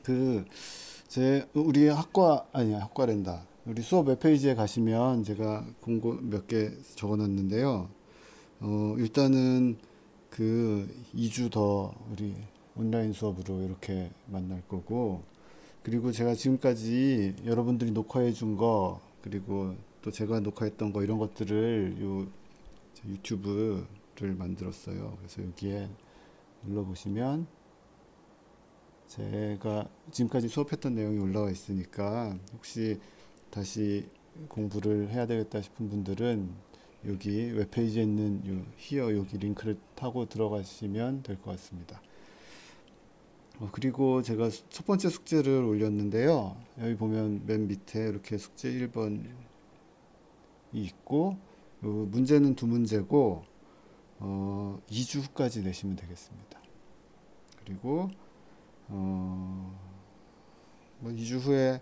그 우리 학과 아니 학과랜다. 우리 수업 웹페이지에 가시면 제가 공고 몇 개 적어놨는데요. 일단은 그 2주 더 우리 온라인 수업으로 이렇게 만날 거고, 그리고 제가 지금까지 여러분들이 녹화해 준 거, 그리고 또 제가 녹화했던 거 이런 것들을 유튜브를 만들었어요. 그래서 여기에 눌러보시면 제가 지금까지 수업했던 내용이 올라와 있으니까 혹시 다시 공부를 해야 되겠다 싶은 분들은 여기 웹페이지에 있는 히어 여기 링크를 타고 들어가시면 될 것 같습니다. 그리고 제가 첫 번째 숙제를 올렸는데요. 여기 보면 맨 밑에 이렇게 숙제 1번이 있고, 문제는 두 문제고, 2주 후까지 내시면 되겠습니다. 그리고 뭐 2주 후에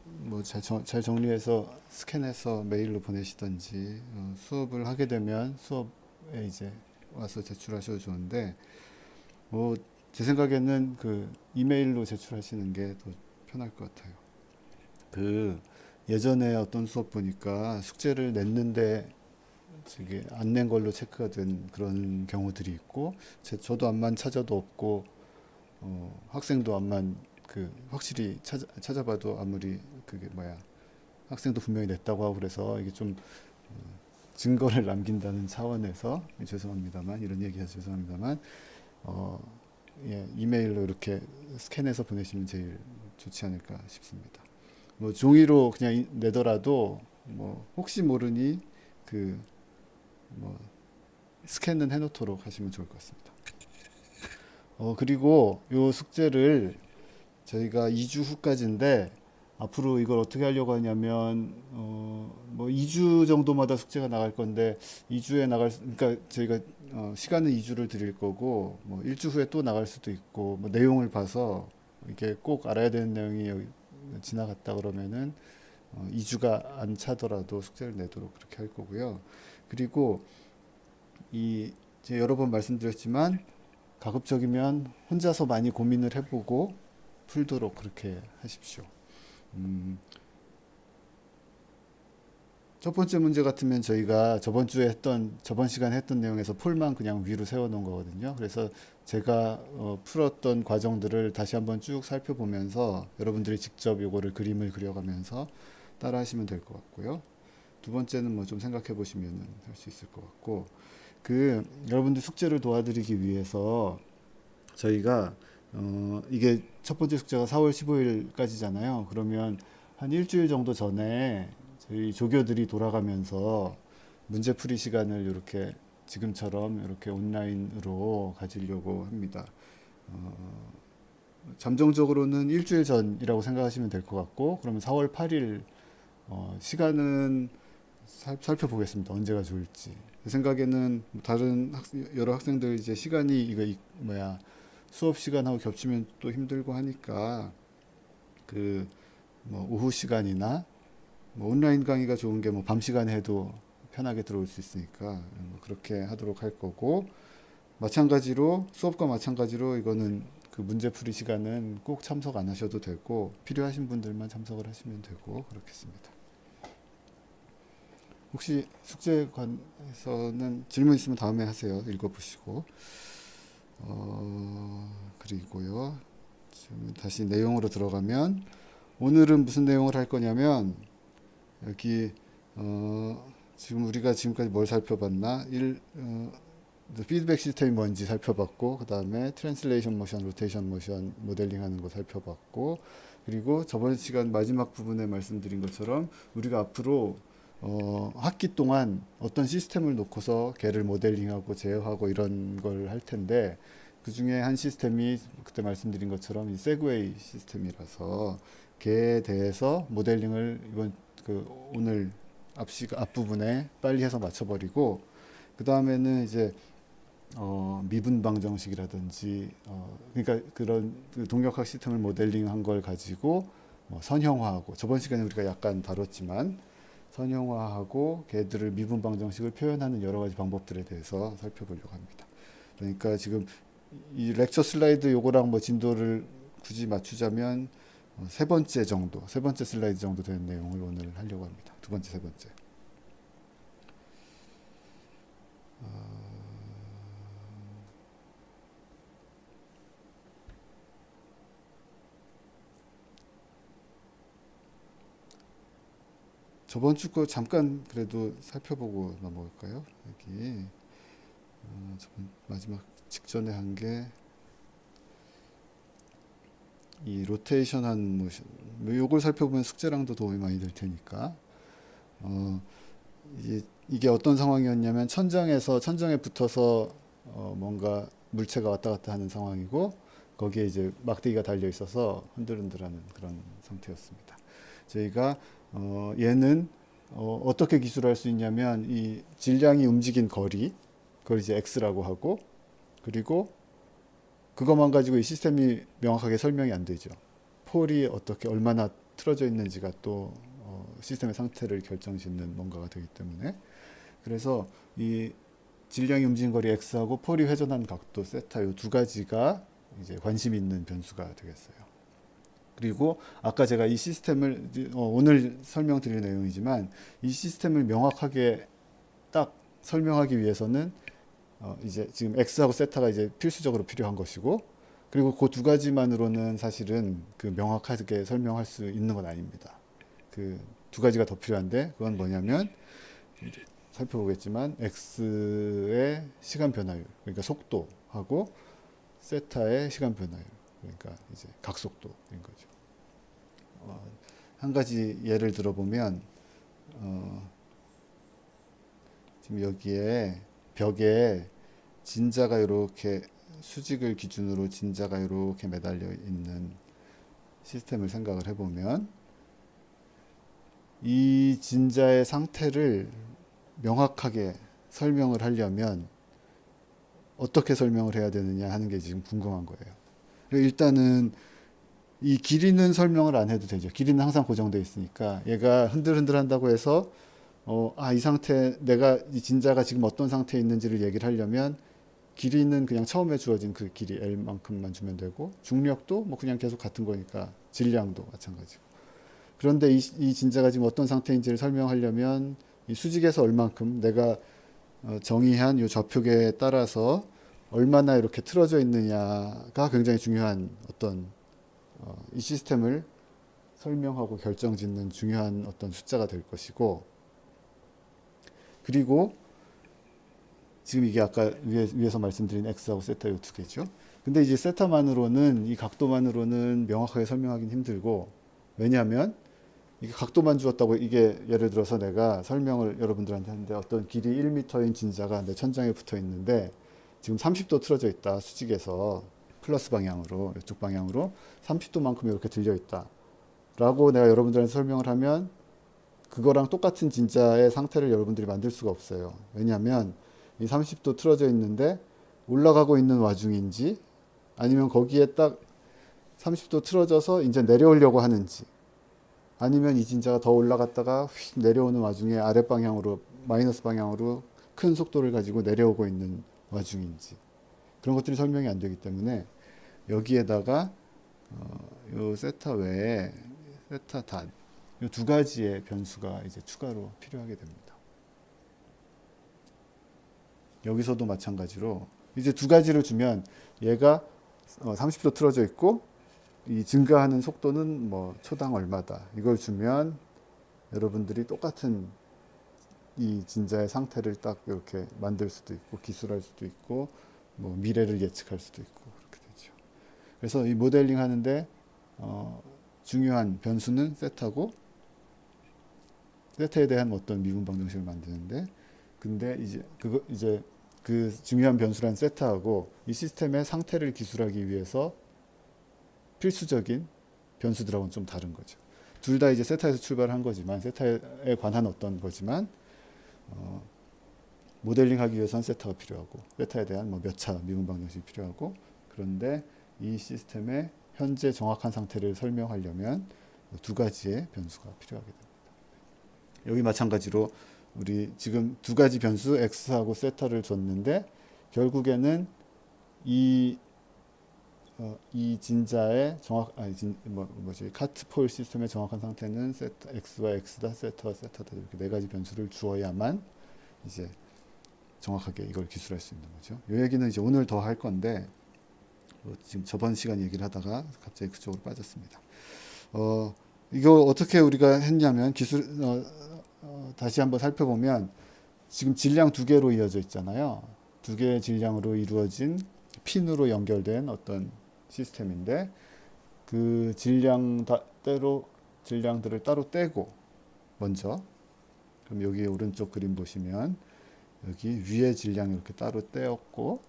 뭐 잘 정리해서 스캔해서 메일로 보내시던지, 수업을 하게 되면 수업에 이제 와서 제출하셔도 좋은데, 뭐 제 생각에는 그 이메일로 제출하시는 게 더 편할 것 같아요. 그 예전에 어떤 수업 보니까 숙제를 냈는데 저게 안 낸 걸로 체크가 된 그런 경우들이 있고, 저도 암만 찾아도 없고, 학생도 암만 확실히 찾아봐도 아무리 그게 뭐야, 학생도 분명히 냈다고 하고, 그래서 이게 좀 증거를 남긴다는 차원에서 죄송합니다만, 이런 얘기해서 죄송합니다만, 어, 예, 이메일로 이렇게 스캔해서 보내시면 제일 좋지 않을까 싶습니다. 뭐 종이로 그냥 내더라도 뭐 혹시 모르니 그 뭐 스캔은 해놓도록 하시면 좋을 것 같습니다. 그리고 요 숙제를 저희가 2주 후까지인데, 앞으로 이걸 어떻게 하려고 하냐면, 뭐 2주 정도마다 숙제가 나갈 건데, 2주에 그러니까 저희가 시간은 2주를 드릴 거고, 뭐 1주 후에 또 나갈 수도 있고, 뭐 내용을 봐서 이게 꼭 알아야 되는 내용이 여기 지나갔다 그러면은 2주가 안 차더라도 숙제를 내도록 그렇게 할 거고요. 그리고 제가 여러 번 말씀드렸지만, 가급적이면 혼자서 많이 고민을 해보고 풀도록 그렇게 하십시오. 음, 첫 번째 문제 같으면 저희가 저번 시간에 했던 내용에서 폴만 그냥 위로 세워놓은 거거든요. 그래서 제가 풀었던 과정들을 다시 한번 쭉 살펴보면서 여러분들이 직접 요거를 그림을 그려가면서 따라 하시면 될 것 같고요. 두 번째는 뭐 좀 생각해 보시면 할 수 있을 것 같고, 여러분들 숙제를 도와드리기 위해서 저희가 이게 첫 번째 숙제가 4월 15일까지잖아요. 그러면 한 일주일 정도 전에 저희 조교들이 돌아가면서 문제풀이 시간을 이렇게 지금처럼 이렇게 온라인으로 가지려고 합니다. 잠정적으로는 일주일 전이라고 생각하시면 될 것 같고, 그러면 4월 8일 시간은 살펴보겠습니다. 언제가 좋을지. 제 생각에는 여러 학생들 이제 시간이 뭐야, 수업 시간하고 겹치면 또 힘들고 하니까 그 뭐 오후 시간이나 뭐 온라인 강의가 좋은 게 뭐 밤 시간에 해도 편하게 들어올 수 있으니까 뭐 그렇게 하도록 할 거고, 마찬가지로 수업과 마찬가지로 이거는 그 문제풀이 시간은 꼭 참석 안 하셔도 되고, 필요하신 분들만 참석을 하시면 되고 그렇겠습니다. 혹시 숙제에 관해서는 질문 있으면 다음에 하세요. 읽어보시고. 그리고요. 지금 다시 내용으로 들어가면, 오늘은 무슨 내용을 할 거냐면, 여기 지금 우리가 지금까지 뭘 살펴봤나? 피드백 시스템이 뭔지 살펴봤고, 그 다음에 트랜슬레이션 모션, 로테이션 모션 모델링 하는 거 살펴봤고, 그리고 저번 시간 마지막 부분에 말씀드린 것처럼 우리가 앞으로 학기 동안 어떤 시스템을 놓고서 걔를 모델링하고 제어하고 이런 걸 할 텐데, 그 중에 한 시스템이 그때 말씀드린 것처럼 이 세그웨이 시스템이라서 걔에 대해서 모델링을 오늘 앞부분에 빨리 해서 맞춰버리고, 그 다음에는 이제 미분 방정식이라든지 그러니까 그런 그 동력학 시스템을 모델링한 걸 가지고 선형화하고, 저번 시간에 우리가 약간 다뤘지만 선형화하고 걔들을 미분 방정식을 표현하는 여러 가지 방법들에 대해서 살펴보려고 합니다. 그러니까 지금 이 렉처 슬라이드 요거랑 뭐 진도를 굳이 맞추자면 세 번째 정도, 세 번째 슬라이드 정도 되는 내용을 오늘 하려고 합니다. 두 번째, 세 번째. 저번 주 거 잠깐 그래도 살펴보고 넘어갈까요? 여기 마지막 직전에 한 게 이 로테이션한 모션. 요걸 살펴보면 숙제랑도 도움이 많이 될 테니까. 이게 어떤 상황이었냐면 천정에 붙어서 뭔가 물체가 왔다 갔다 하는 상황이고 거기에 이제 막대기가 달려 있어서 흔들흔들하는 그런 상태였습니다. 저희가 얘는 어떻게 기술할 수 있냐면 이 질량이 움직인 거리, 그걸 이제 x라고 하고, 그리고 그것만 가지고 이 시스템이 명확하게 설명이 안 되죠. 폴이 어떻게 얼마나 틀어져 있는지가 또 시스템의 상태를 결정짓는 뭔가가 되기 때문에, 그래서 이 질량이 움직인 거리 x하고 폴이 회전한 각도 세타 이 두 가지가 이제 관심 있는 변수가 되겠어요. 그리고 아까 제가 이 시스템을 오늘 설명드릴 내용이지만 이 시스템을 명확하게 딱 설명하기 위해서는 이제 지금 x하고 세타가 이제 필수적으로 필요한 것이고, 그리고 그 두 가지만으로는 사실은 그 명확하게 설명할 수 있는 건 아닙니다. 그 두 가지가 더 필요한데 그건 뭐냐면 살펴보겠지만 x의 시간 변화율, 그러니까 속도하고 세타의 시간 변화율, 그러니까 이제 각속도인 거죠. 한 가지 예를 들어보면 지금 여기에 벽에 진자가 이렇게 수직을 기준으로 진자가 이렇게 매달려 있는 시스템을 생각을 해보면 이 진자의 상태를 명확하게 설명을 하려면 어떻게 설명을 해야 되느냐 하는 게 지금 궁금한 거예요. 일단은 이 길이는 설명을 안 해도 되죠. 길이는 항상 고정되어 있으니까 얘가 흔들흔들 한다고 해서 이 상태, 내가 이 진자가 지금 어떤 상태에 있는지를 얘기를 하려면 길이는 그냥 처음에 주어진 그 길이 L만큼만 주면 되고, 중력도 뭐 그냥 계속 같은 거니까 질량도 마찬가지고. 그런데 이 진자가 지금 어떤 상태인지를 설명하려면 이 수직에서 얼만큼 내가 정의한 이 좌표계에 따라서 얼마나 이렇게 틀어져 있느냐가 굉장히 중요한 어떤 이 시스템을 설명하고 결정짓는 중요한 어떤 숫자가 될 것이고, 그리고 지금 이게 아까 위에서 말씀드린 x하고 세타 이 두 개죠. 근데 이제 세타만으로는, 이 각도만으로는 명확하게 설명하기는 힘들고, 왜냐하면 이게 각도만 주었다고, 이게 예를 들어서 내가 설명을 여러분들한테 하는데 어떤 길이 1m인 진자가 내 천장에 붙어 있는데 지금 30도 틀어져 있다. 수직에서 플러스 방향으로, 이쪽 방향으로 30도만큼 이렇게 들려 있다 라고 내가 여러분들한테 설명을 하면 그거랑 똑같은 진자의 상태를 여러분들이 만들 수가 없어요. 왜냐하면 이 30도 틀어져 있는데 올라가고 있는 와중인지, 아니면 거기에 딱 30도 틀어져서 이제 내려오려고 하는지, 아니면 이 진자가 더 올라갔다가 휙 내려오는 와중에 아랫방향으로, 마이너스 방향으로 큰 속도를 가지고 내려오고 있는 와중인지, 그런 것들이 설명이 안 되기 때문에 여기에다가 요 세타 외에 세타 닷, 이 두 가지의 변수가 이제 추가로 필요하게 됩니다. 여기서도 마찬가지로 이제 두 가지를 주면 얘가 30도 틀어져 있고 이 증가하는 속도는 뭐 초당 얼마다, 이걸 주면 여러분들이 똑같은 이 진자의 상태를 딱 이렇게 만들 수도 있고 기술할 수도 있고 뭐 미래를 예측할 수도 있고 그렇게 되죠. 그래서 이 모델링 하는데 중요한 변수는 세타고, 세타에 대한 어떤 미분 방정식을 만드는데, 근데 이제 그 중요한 변수란 세타하고 이 시스템의 상태를 기술하기 위해서 필수적인 변수들하고는 좀 다른 거죠. 둘 다 이제 세타에서 출발한 거지만, 세타에 관한 어떤 거지만 모델링하기 위해서는 세타가 필요하고 세타에 대한 뭐 몇 차 미분 방정식이 필요하고, 그런데 이 시스템의 현재 정확한 상태를 설명하려면 두 가지의 변수가 필요하게 됩니다. 여기 마찬가지로 우리 지금 두 가지 변수 x하고 세타를 줬는데 결국에는 이 이 진자의 뭐지 카트 포일 시스템의 정확한 상태는 세타 x와 x다, 세타와 세타다 이렇게 네 가지 변수를 주어야만 이제 정확하게 이걸 기술할 수 있는 거죠. 이 얘기는 이제 오늘 더 할 건데 지금 저번 시간 얘기를 하다가 갑자기 그쪽으로 빠졌습니다. 이거 어떻게 우리가 했냐면 다시 한번 살펴보면 지금 질량 두 개로 이어져 있잖아요. 두 개의 질량으로 이루어진 핀으로 연결된 어떤 시스템인데 그 질량들을 따로 떼고 먼저 그럼 여기 오른쪽 그림 보시면 여기 위에 질량 이렇게 따로 떼었고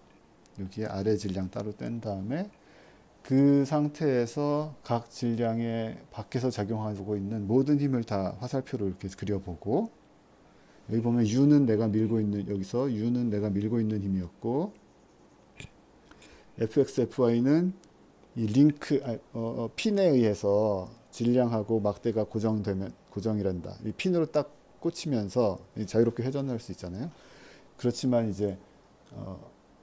여기에 아래 질량 따로 뗀 다음에 그 상태에서 각 질량에 밖에서 작용하고 있는 모든 힘을 다 화살표로 이렇게 그려보고 여기 보면 U는 내가 밀고 있는 여기서 U는 내가 밀고 있는 힘이었고 Fx, Fy는 이 핀에 의해서 질량하고 막대가 고정이란다. 이 핀으로 딱 꽂히면서 자유롭게 회전할 수 있잖아요. 그렇지만 이제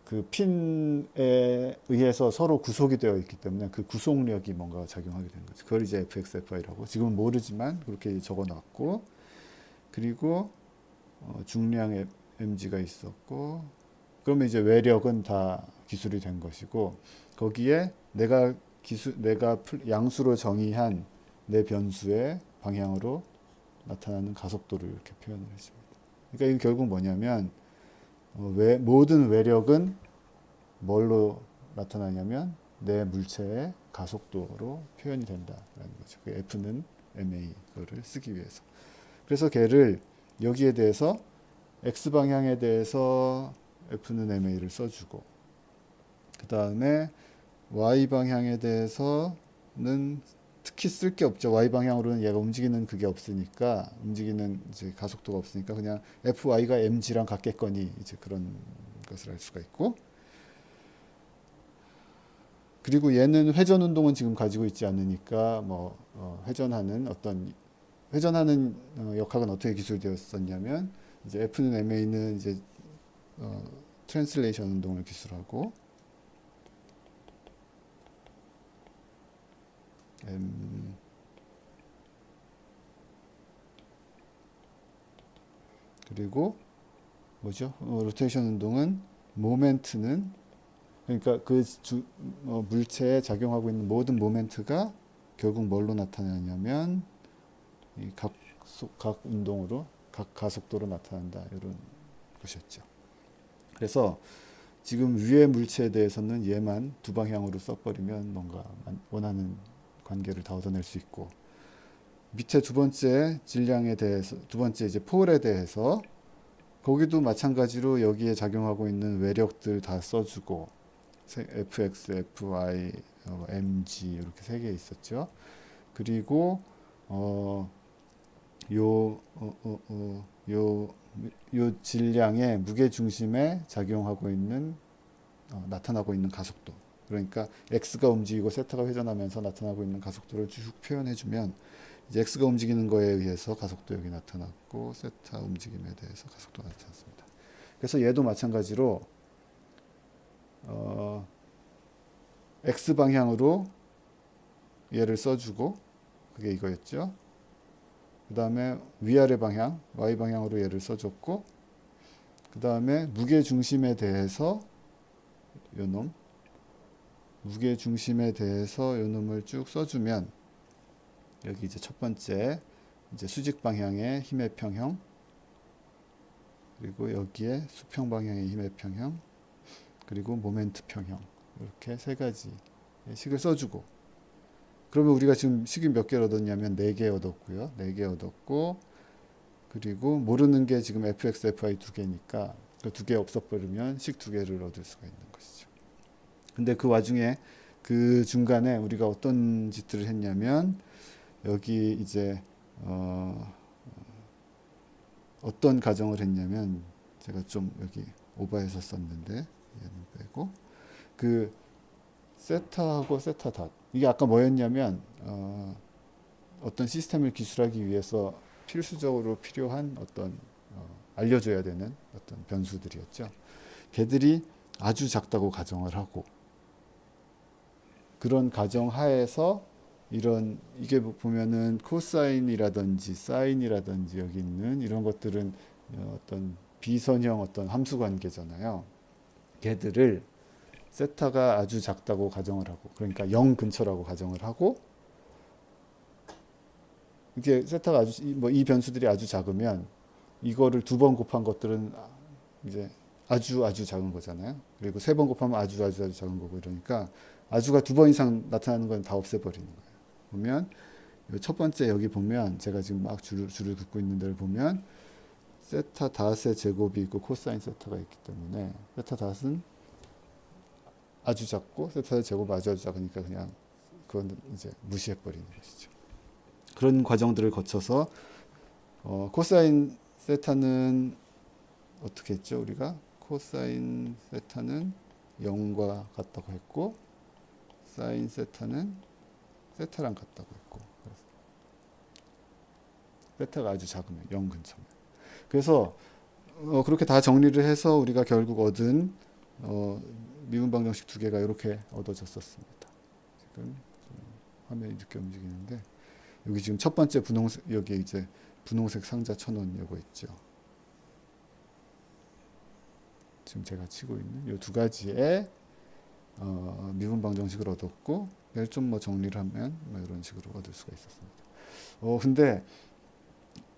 그 핀에 의해서 서로 구속이 되어 있기 때문에 그 구속력이 뭔가 작용하게 되는 거죠. 그걸 이제 Fx, Fy라고 지금은 모르지만 그렇게 적어놨고 그리고 중량 mg가 있었고 그러면 이제 외력은 다 기술이 된 것이고 거기에 내가 양수로 정의한 내 변수의 방향으로 나타나는 가속도를 이렇게 표현을 했습니다. 그러니까 이게 결국 뭐냐면 모든 외력은 뭘로 나타나냐면 내 물체의 가속도로 표현이 된다라는 거죠. 그 F는 ma 그거를 쓰기 위해서. 그래서 걔를 여기에 대해서 x 방향에 대해서 F는 ma를 써주고 그 다음에 y 방향에 대해서는 특히 쓸 게 없죠. y 방향으로는 얘가 움직이는 그게 없으니까 움직이는 이제 가속도가 없으니까 그냥 fy가 mg랑 같겠거니 이제 그런 것을 알 수가 있고 그리고 얘는 회전 운동은 지금 가지고 있지 않으니까 회전하는 역학은 어떻게 기술되었었냐면 이제 F는 ma는 이제 트랜슬레이션 운동을 기술하고 그리고 뭐죠? 로테이션 운동은 모멘트는 그러니까 물체에 작용하고 있는 모든 모멘트가 결국 뭘로 나타나냐면 이 각 운동으로 각 가속도로 나타난다 이런 것이었죠. 그래서 지금 위의 물체에 대해서는 얘만 두 방향으로 써버리면 뭔가 원하는 관계를 다 얻어낼 수 있고 밑에 두 번째 질량에 대해서 두 번째 이제 폴에 대해서 거기도 마찬가지로 여기에 작용하고 있는 외력들 다 써주고 fx, fy, mg 이렇게 세 개 있었죠. 그리고 요 질량의 무게 중심에 작용하고 있는 나타나고 있는 가속도 그러니까 x가 움직이고 세타가 회전하면서 나타나고 있는 가속도를 쭉 표현해주면 이제 x가 움직이는 거에 의해서 가속도 여기 나타났고 세타 움직임에 대해서 가속도가 나타났습니다. 그래서 얘도 마찬가지로 x 방향으로 얘를 써주고 그게 이거였죠. 그 다음에 위아래 방향 y 방향으로 얘를 써줬고 그 다음에 무게 중심에 대해서 요놈 무게 중심에 대해서 요놈을 쭉 써주면 여기 이제 첫 번째 이제 수직 방향의 힘의 평형 그리고 여기에 수평 방향의 힘의 평형 그리고 모멘트 평형 이렇게 세 가지 식을 써주고 그러면 우리가 지금 식이 몇 개를 얻었냐면 4개 얻었고요. 4개 얻었고 그리고 모르는 게 지금 fx, fy 두 개니까 그 두 개 없어버리면 식 두 개를 얻을 수가 있는 것이죠. 근데 그 와중에 그 중간에 우리가 어떤 짓들을 했냐면 여기 이제 어떤 가정을 했냐면 제가 좀 여기 오버해서 썼는데 얘는 빼고 그 세타하고 세타 닷 이게 아까 뭐였냐면 어떤 시스템을 기술하기 위해서 필수적으로 필요한 어떤 알려줘야 되는 어떤 변수들이었죠. 걔들이 아주 작다고 가정을 하고 그런 가정 하에서 이런 이게 보면은 코사인이라든지 사인이라든지 여기 있는 이런 것들은 어떤 비선형 어떤 함수 관계잖아요. 걔들을 세타가 아주 작다고 가정을 하고, 그러니까 0 근처라고 가정을 하고, 이게 세타가 아주 뭐 이 변수들이 아주 작으면 이거를 두 번 곱한 것들은 이제 아주 아주 작은 거잖아요. 그리고 세 번 곱하면 아주 아주 아주 작은 거고, 이러니까 아주가 두 번 이상 나타나는 건 다 없애버리는 거예요. 보면 첫 번째 여기 보면 제가 지금 막 줄을 긋고 있는 데를 보면 세타 닷의 제곱이 있고 코사인 세타가 있기 때문에 세타 닷은 아주 작고 세타의 제곱 아주 아주 작으니까 그냥 그건 이제 무시해버리는 것이죠. 그런 과정들을 거쳐서 코사인 세타는 어떻게 했죠? 우리가 코사인 세타는 0과 같다고 했고 사인 세타는 세타랑 같다고 했고, 세타가 아주 작으면 0 근처면. 그래서 그렇게 다 정리를 해서 우리가 결국 얻은 미분 방정식 두 개가 이렇게 얻어졌었습니다. 지금 화면이 늦게 움직이는데 여기 지금 첫 번째 분홍색, 여기 이제 분홍색 상자 쳐놓은 요거 있죠. 지금 제가 치고 있는 이 두 가지의 미분 방정식을 얻었고, 얘를 좀 뭐 정리를 하면 뭐 이런 식으로 얻을 수가 있었습니다. 근데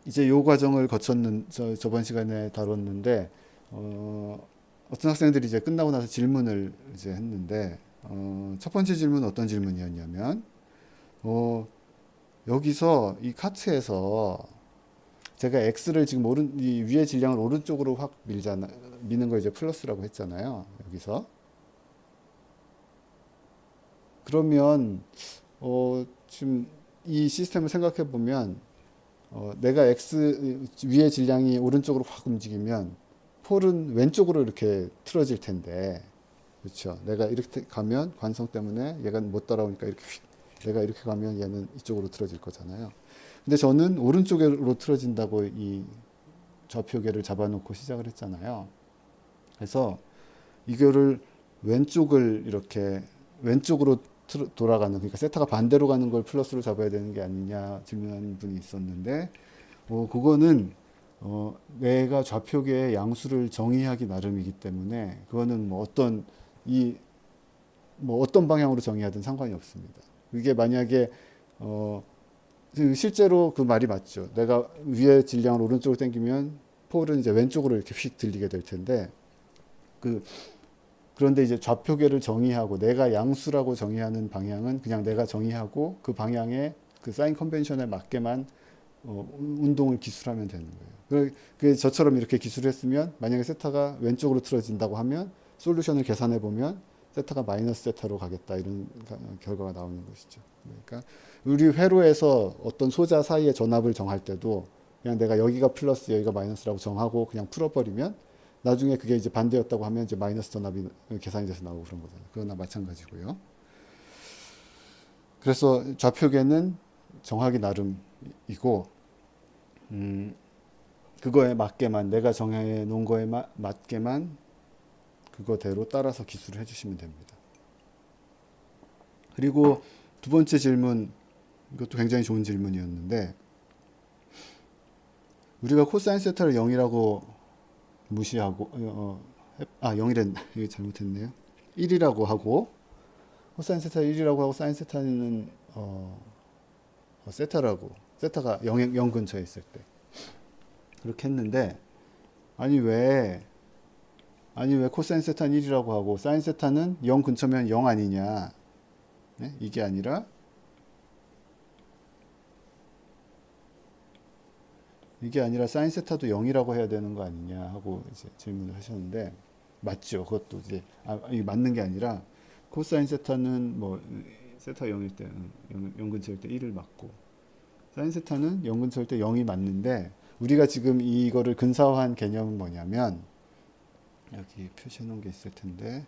이제 요 과정을 거쳤는 저번 시간에 다뤘는데 어떤 학생들이 이제 끝나고 나서 질문을 이제 했는데 첫 번째 질문은 어떤 질문이었냐면 여기서 이 카트에서 제가 x를 지금 이 위의 질량을 오른쪽으로 확 미는 걸 이제 플러스라고 했잖아요. 여기서 그러면 지금 이 시스템을 생각해 보면 내가 x 위의 질량이 오른쪽으로 확 움직이면 폴은 왼쪽으로 이렇게 틀어질 텐데, 그렇죠? 내가 이렇게 가면 관성 때문에 얘가 못 따라오니까 이렇게 내가 이렇게 가면 얘는 이쪽으로 틀어질 거잖아요. 근데 저는 오른쪽으로 틀어진다고 이 좌표계를 잡아놓고 시작을 했잖아요. 그래서 이거를 왼쪽을 이렇게 왼쪽으로 돌아가는, 그러니까 세타가 반대로 가는 걸 플러스로 잡아야 되는 게 아니냐 질문하는 분이 있었는데, 그거는 내가 좌표계의 양수를 정의하기 나름이기 때문에 그거는 뭐 어떤 방향으로 정의하든 상관이 없습니다. 이게 만약에 실제로 그 말이 맞죠. 내가 위의 질량을 오른쪽으로 당기면 폴은 이제 왼쪽으로 이렇게 휙 들리게 될 텐데, 그런데 이제 좌표계를 정의하고 내가 양수라고 정의하는 방향은 그냥 내가 정의하고 그 방향에 그 사인 컨벤션에 맞게만 운동을 기술하면 되는 거예요. 그 저처럼 이렇게 기술했으면 만약에 세타가 왼쪽으로 틀어진다고 하면 솔루션을 계산해 보면 세타가 마이너스 세타로 가겠다, 이런 결과가 나오는 것이죠. 그러니까 우리 회로에서 어떤 소자 사이의 전압을 정할 때도 그냥 내가 여기가 플러스 여기가 마이너스라고 정하고 그냥 풀어버리면 나중에 그게 이제 반대였다고 하면 이제 마이너스 전압이 계산이 돼서 나오고 그런 거잖아요. 그거나 마찬가지고요. 그래서 좌표계는 정하기 나름이고, 그거에 맞게만, 내가 정해 놓은 거에 맞게만 그거대로 따라서 기술을 해주시면 됩니다. 그리고 두 번째 질문, 이것도 굉장히 좋은 질문이었는데, 우리가 코사인 세타를 0이라고 무시하고 0이랬나? 이거 잘못했네요. 1이라고 하고 코사인 세타 1이라고 하고 사인 세타는 세타가 0 근처에 있을 때 그렇게 했는데, 아니 왜 코사인 세타는 1이라고 하고 사인 세타는 0 근처면 0 아니냐? 네? 이게 아니라 사인 세타도 0이라고 해야 되는 거 아니냐 하고 이제 질문을 하셨는데, 맞죠. 그것도 이제 이게 맞는 게 아니라 코사인 세타는 뭐 세타 0일 때 0 근처일 때 1을 맞고, 사인 세타는 0 근처일 때 0이 맞는데, 우리가 지금 이거를 근사화한 개념은 뭐냐면 여기 표시해 놓은 게 있을 텐데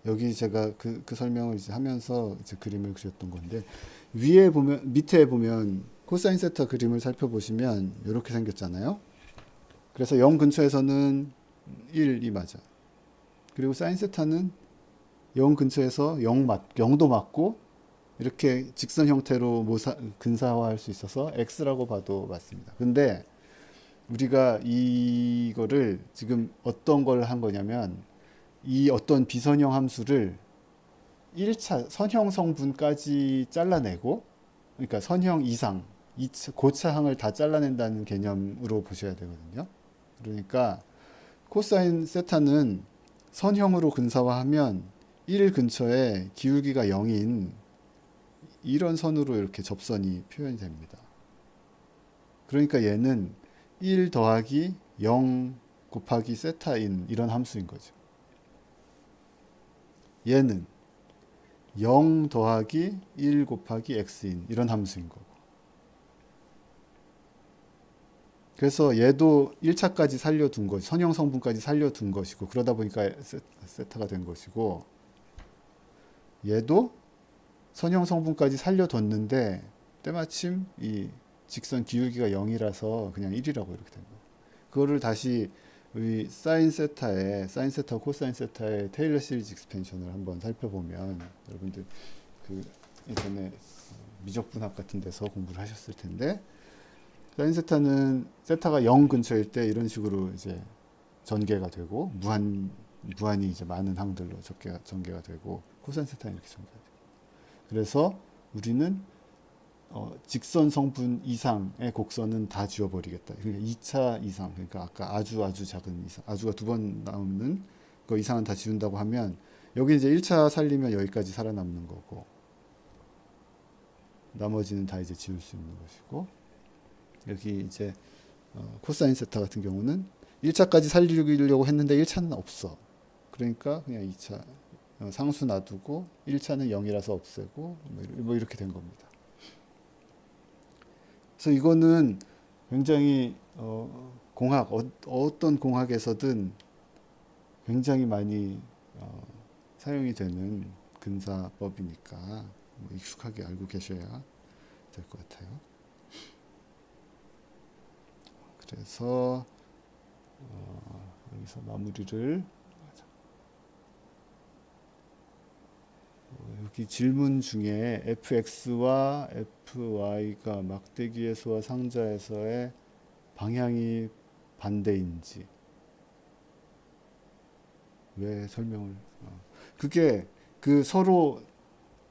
여기 제가 그 설명을 이제 하면서 이제 그림을 그렸던 건데, 밑에 보면 코사인 세타 그림을 살펴보시면 이렇게 생겼잖아요. 그래서 0 근처에서는 1이 맞아. 그리고 사인 세타는 0 근처에서 0도 맞고 이렇게 직선 형태로 근사화할 수 있어서 x라고 봐도 맞습니다. 근데 우리가 이거를 지금 어떤 걸 한 거냐면 이 어떤 비선형 함수를 1차 선형 성분까지 잘라내고, 그러니까 선형 이상 고차항을 다 잘라낸다는 개념으로 보셔야 되거든요. 그러니까 코사인 세타는 선형으로 근사화하면 1 근처에 기울기가 0인 이런 선으로 이렇게 접선이 표현이 됩니다. 그러니까 얘는 1 더하기 0 곱하기 세타인 이런 함수인 거죠. 얘는 0 더하기 1 곱하기 x인 이런 함수인 거고. 그래서 얘도 1차까지 살려둔 것이, 선형 성분까지 살려둔 것이고, 그러다 보니까 세타가 된 것이고, 얘도 선형 성분까지 살려뒀는데 때마침 이 직선 기울기가 0이라서 그냥 1이라고 이렇게 된 거예요. 그거를 다시 우리 사인 세타, 코사인 세타의 테일러 시리즈 익스펜션을 한번 살펴보면 여러분들 그 예전에 미적분학 같은 데서 공부를 하셨을 텐데, 사인 세타는 세타가 0 근처일 때 이런 식으로 이제 전개가 되고 무한이 이제 많은 항들로 전개가 되고, 코사인 세타는 이렇게 전개가 돼요. 그래서 우리는 직선 성분 이상의 곡선은 다 지워버리겠다. 그러니까 2차 이상, 그러니까 아까 아주 작은 이상, 아주가 2번 나오는 그 이상은 다 지운다고 하면 여기 이제 1차 살리면 여기까지 살아남는 거고, 나머지는 다 이제 지울 수 있는 것이고, 여기 이제 코사인 세타 같은 경우는 1차까지 살리려고 했는데 1차는 없어. 그러니까 그냥 2차 상수 놔두고 1차는 0이라서 없애고 뭐 이렇게 된 겁니다. 그래서 이거는 굉장히 공학 어떤 공학에서든 굉장히 많이 사용이 되는 근사법이니까 뭐 익숙하게 알고 계셔야 될 것 같아요. 그래서 여기서 마무리를 여기 질문 중에 fx와 fy가 막대기에서와 상자에서의 방향이 반대인지 왜 설명을 그게 그 서로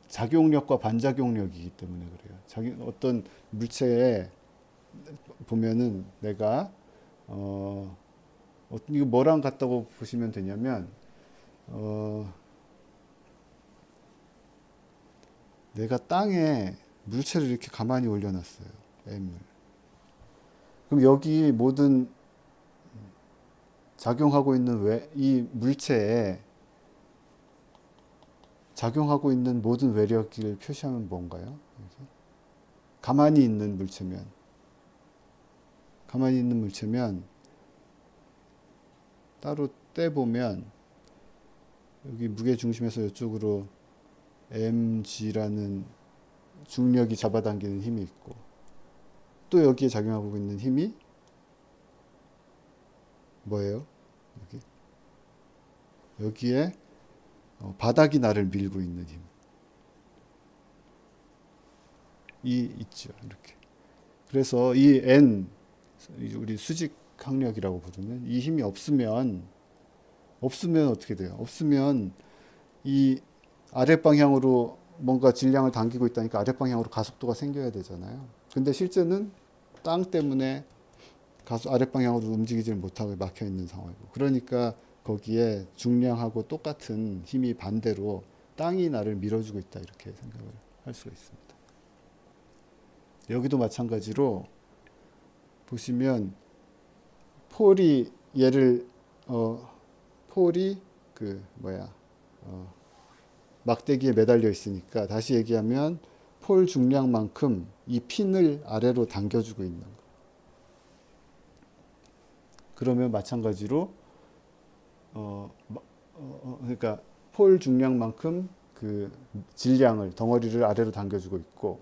작용력과 반작용력이기 때문에 그래요. 어떤 물체에 보면은 내가 이거 뭐랑 같다고 보시면 되냐면 내가 땅에 물체를 이렇게 가만히 올려놨어요. M을. 그럼 여기 모든 작용하고 있는 이 물체에 작용하고 있는 모든 외력을 표시하면 뭔가요? 가만히 있는 물체면 따로 떼보면 여기 무게 중심에서 이쪽으로 mg라는 중력이 잡아당기는 힘이 있고, 또 여기에 작용하고 있는 힘이 뭐예요? 여기에 바닥이 나를 밀고 있는 힘이 있죠. 이렇게. 그래서 이 N, 우리 수직 항력이라고 부르는 이 힘이 없으면 어떻게 돼요? 없으면 이 아랫방향으로 뭔가 질량을 당기고 있다니까 아랫방향으로 가속도가 생겨야 되잖아요. 근데 실제는 땅 때문에 아랫방향으로 움직이지를 못하고 막혀 있는 상황이고, 그러니까 거기에 중량하고 똑같은 힘이 반대로 땅이 나를 밀어주고 있다, 이렇게 생각을 할 수가 있습니다. 여기도 마찬가지로 보시면 폴이 막대기에 매달려 있으니까, 다시 얘기하면 폴 중량만큼 이 핀을 아래로 당겨주고 있는 거. 그러면 마찬가지로 그러니까 폴 중량만큼 그 덩어리를 아래로 당겨주고 있고,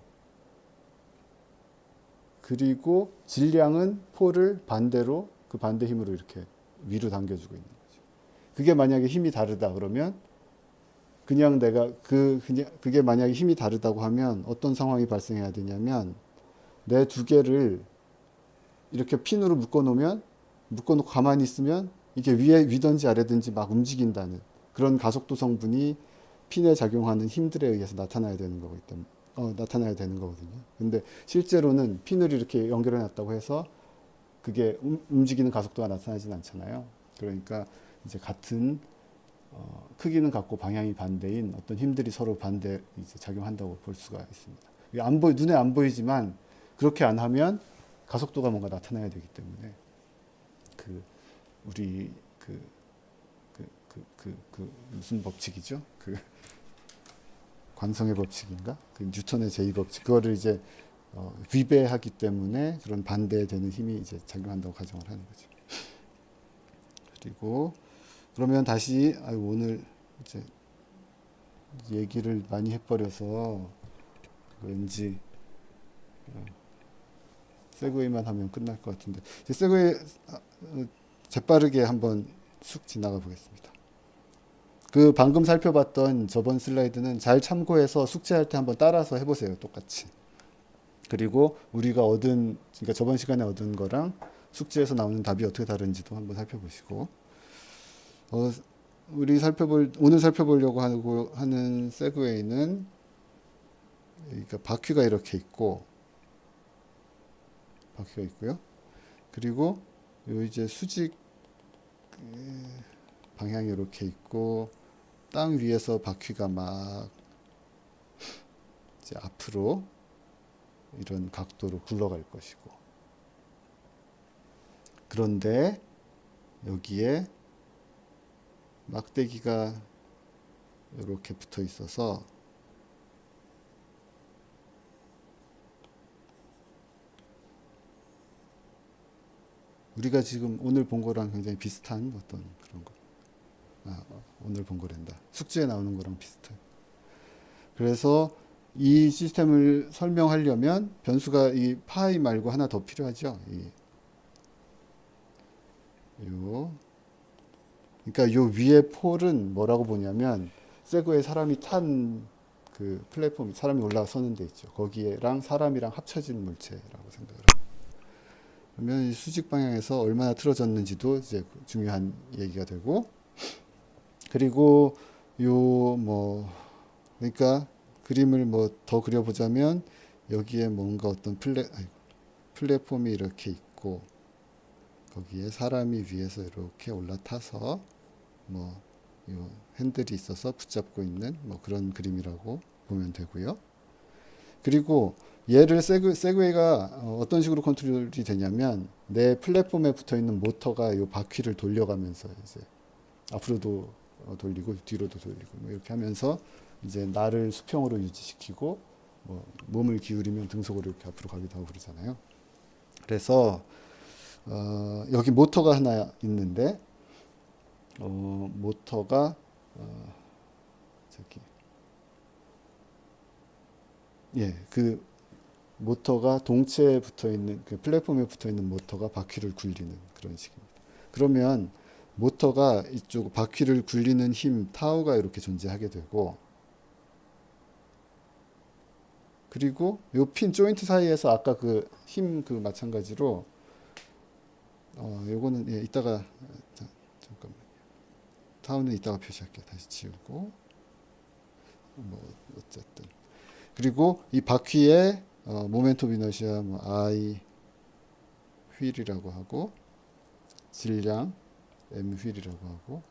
그리고 질량은 폴을 반대로 그 반대 힘으로 이렇게 위로 당겨주고 있는 거죠. 그게 만약에 힘이 다르다 그러면 그냥 내가 그게 만약에 힘이 다르다고 하면 어떤 상황이 발생해야 되냐면 내 두 개를 이렇게 핀으로 묶어놓고 가만히 있으면 이게 위든지 아래든지 막 움직인다는 그런 가속도 성분이 핀에 작용하는 힘들에 의해서 나타나야 되는 거기 때문에 나타나야 되는 거거든요. 근데 실제로는 핀을 이렇게 연결해 놨다고 해서 그게 움직이는 가속도가 나타나진 않잖아요. 그러니까 이제 같은 크기는 같고 방향이 반대인 어떤 힘들이 서로 반대 이제 작용한다고 볼 수가 있습니다. 눈에 안 보이지만 그렇게 안 하면 가속도가 뭔가 나타나야 되기 때문에 우리 무슨 법칙이죠? 관성의 법칙인가? 뉴턴의 제2법칙 그거를 이제 위배하기 때문에 그런 반대되는 힘이 이제 작용한다고 가정을 하는 거죠. 그리고 그러면 다시 오늘 이제 얘기를 많이 해버려서 왠지 세그웨이만 하면 끝날 것 같은데 세그웨이 재빠르게 한번 쑥 지나가 보겠습니다. 방금 살펴봤던 저번 슬라이드는 잘 참고해서 숙제할 때 한번 따라서 해보세요. 똑같이. 그리고 우리가 그러니까 저번 시간에 얻은 거랑 숙제에서 나오는 답이 어떻게 다른지도 한번 살펴보시고 오늘 살펴보려고 하는 세그웨이는 그러니까 바퀴가 이렇게 있고요. 그리고 이제 수직 방향이 이렇게 있고 땅 위에서 바퀴가 막 이제 앞으로 이런 각도로 굴러갈 것이고 그런데 여기에 막대기가 이렇게 붙어 있어서 우리가 지금 오늘 본 거랑 굉장히 비슷한 어떤 그런 거. 오늘 본 거란다. 숙제에 나오는 거랑 비슷한. 그래서 이 시스템을 설명하려면 변수가 이 파이 말고 하나 더 필요하죠. 그러니까 요 위에 폴은 뭐라고 보냐면 세그웨이 사람이 탄 플랫폼 사람이 올라서는 데 있죠. 거기에랑 사람이랑 합쳐진 물체라고 생각을 합니다. 그러면 이 수직 방향에서 얼마나 틀어졌는지도 이제 중요한 얘기가 되고 그리고 그러니까 그림을 더 그려보자면 여기에 뭔가 어떤 플랫폼이 이렇게 있고 거기에 사람이 위에서 이렇게 올라타서 요 핸들이 있어서 붙잡고 있는 그런 그림이라고 보면 되고요. 그리고 얘를 세그웨이가 어떤 식으로 컨트롤이 되냐면 내 플랫폼에 붙어 있는 모터가 이 바퀴를 돌려가면서 이제 앞으로도 돌리고 뒤로도 돌리고 이렇게 하면서 이제 나를 수평으로 유지시키고 몸을 기울이면 등속으로 이렇게 앞으로 가기도 하고 그러잖아요. 그래서 여기 모터가 하나 있는데 모터가 모터가 동체에 붙어 있는 플랫폼에 붙어 있는 모터가 바퀴를 굴리는 그런 식입니다. 그러면 모터가 이쪽 바퀴를 굴리는 힘 타우가 이렇게 존재하게 되고 그리고 요 핀 조인트 사이에서 아까 힘 마찬가지로 요거는 이따가 잠깐만 타우는 이따가 표시할게요. 다시 지우고 어쨌든 그리고 이 바퀴에 모멘트 오브 이너시아 I 휠이라고 하고 질량 M 휠이라고 하고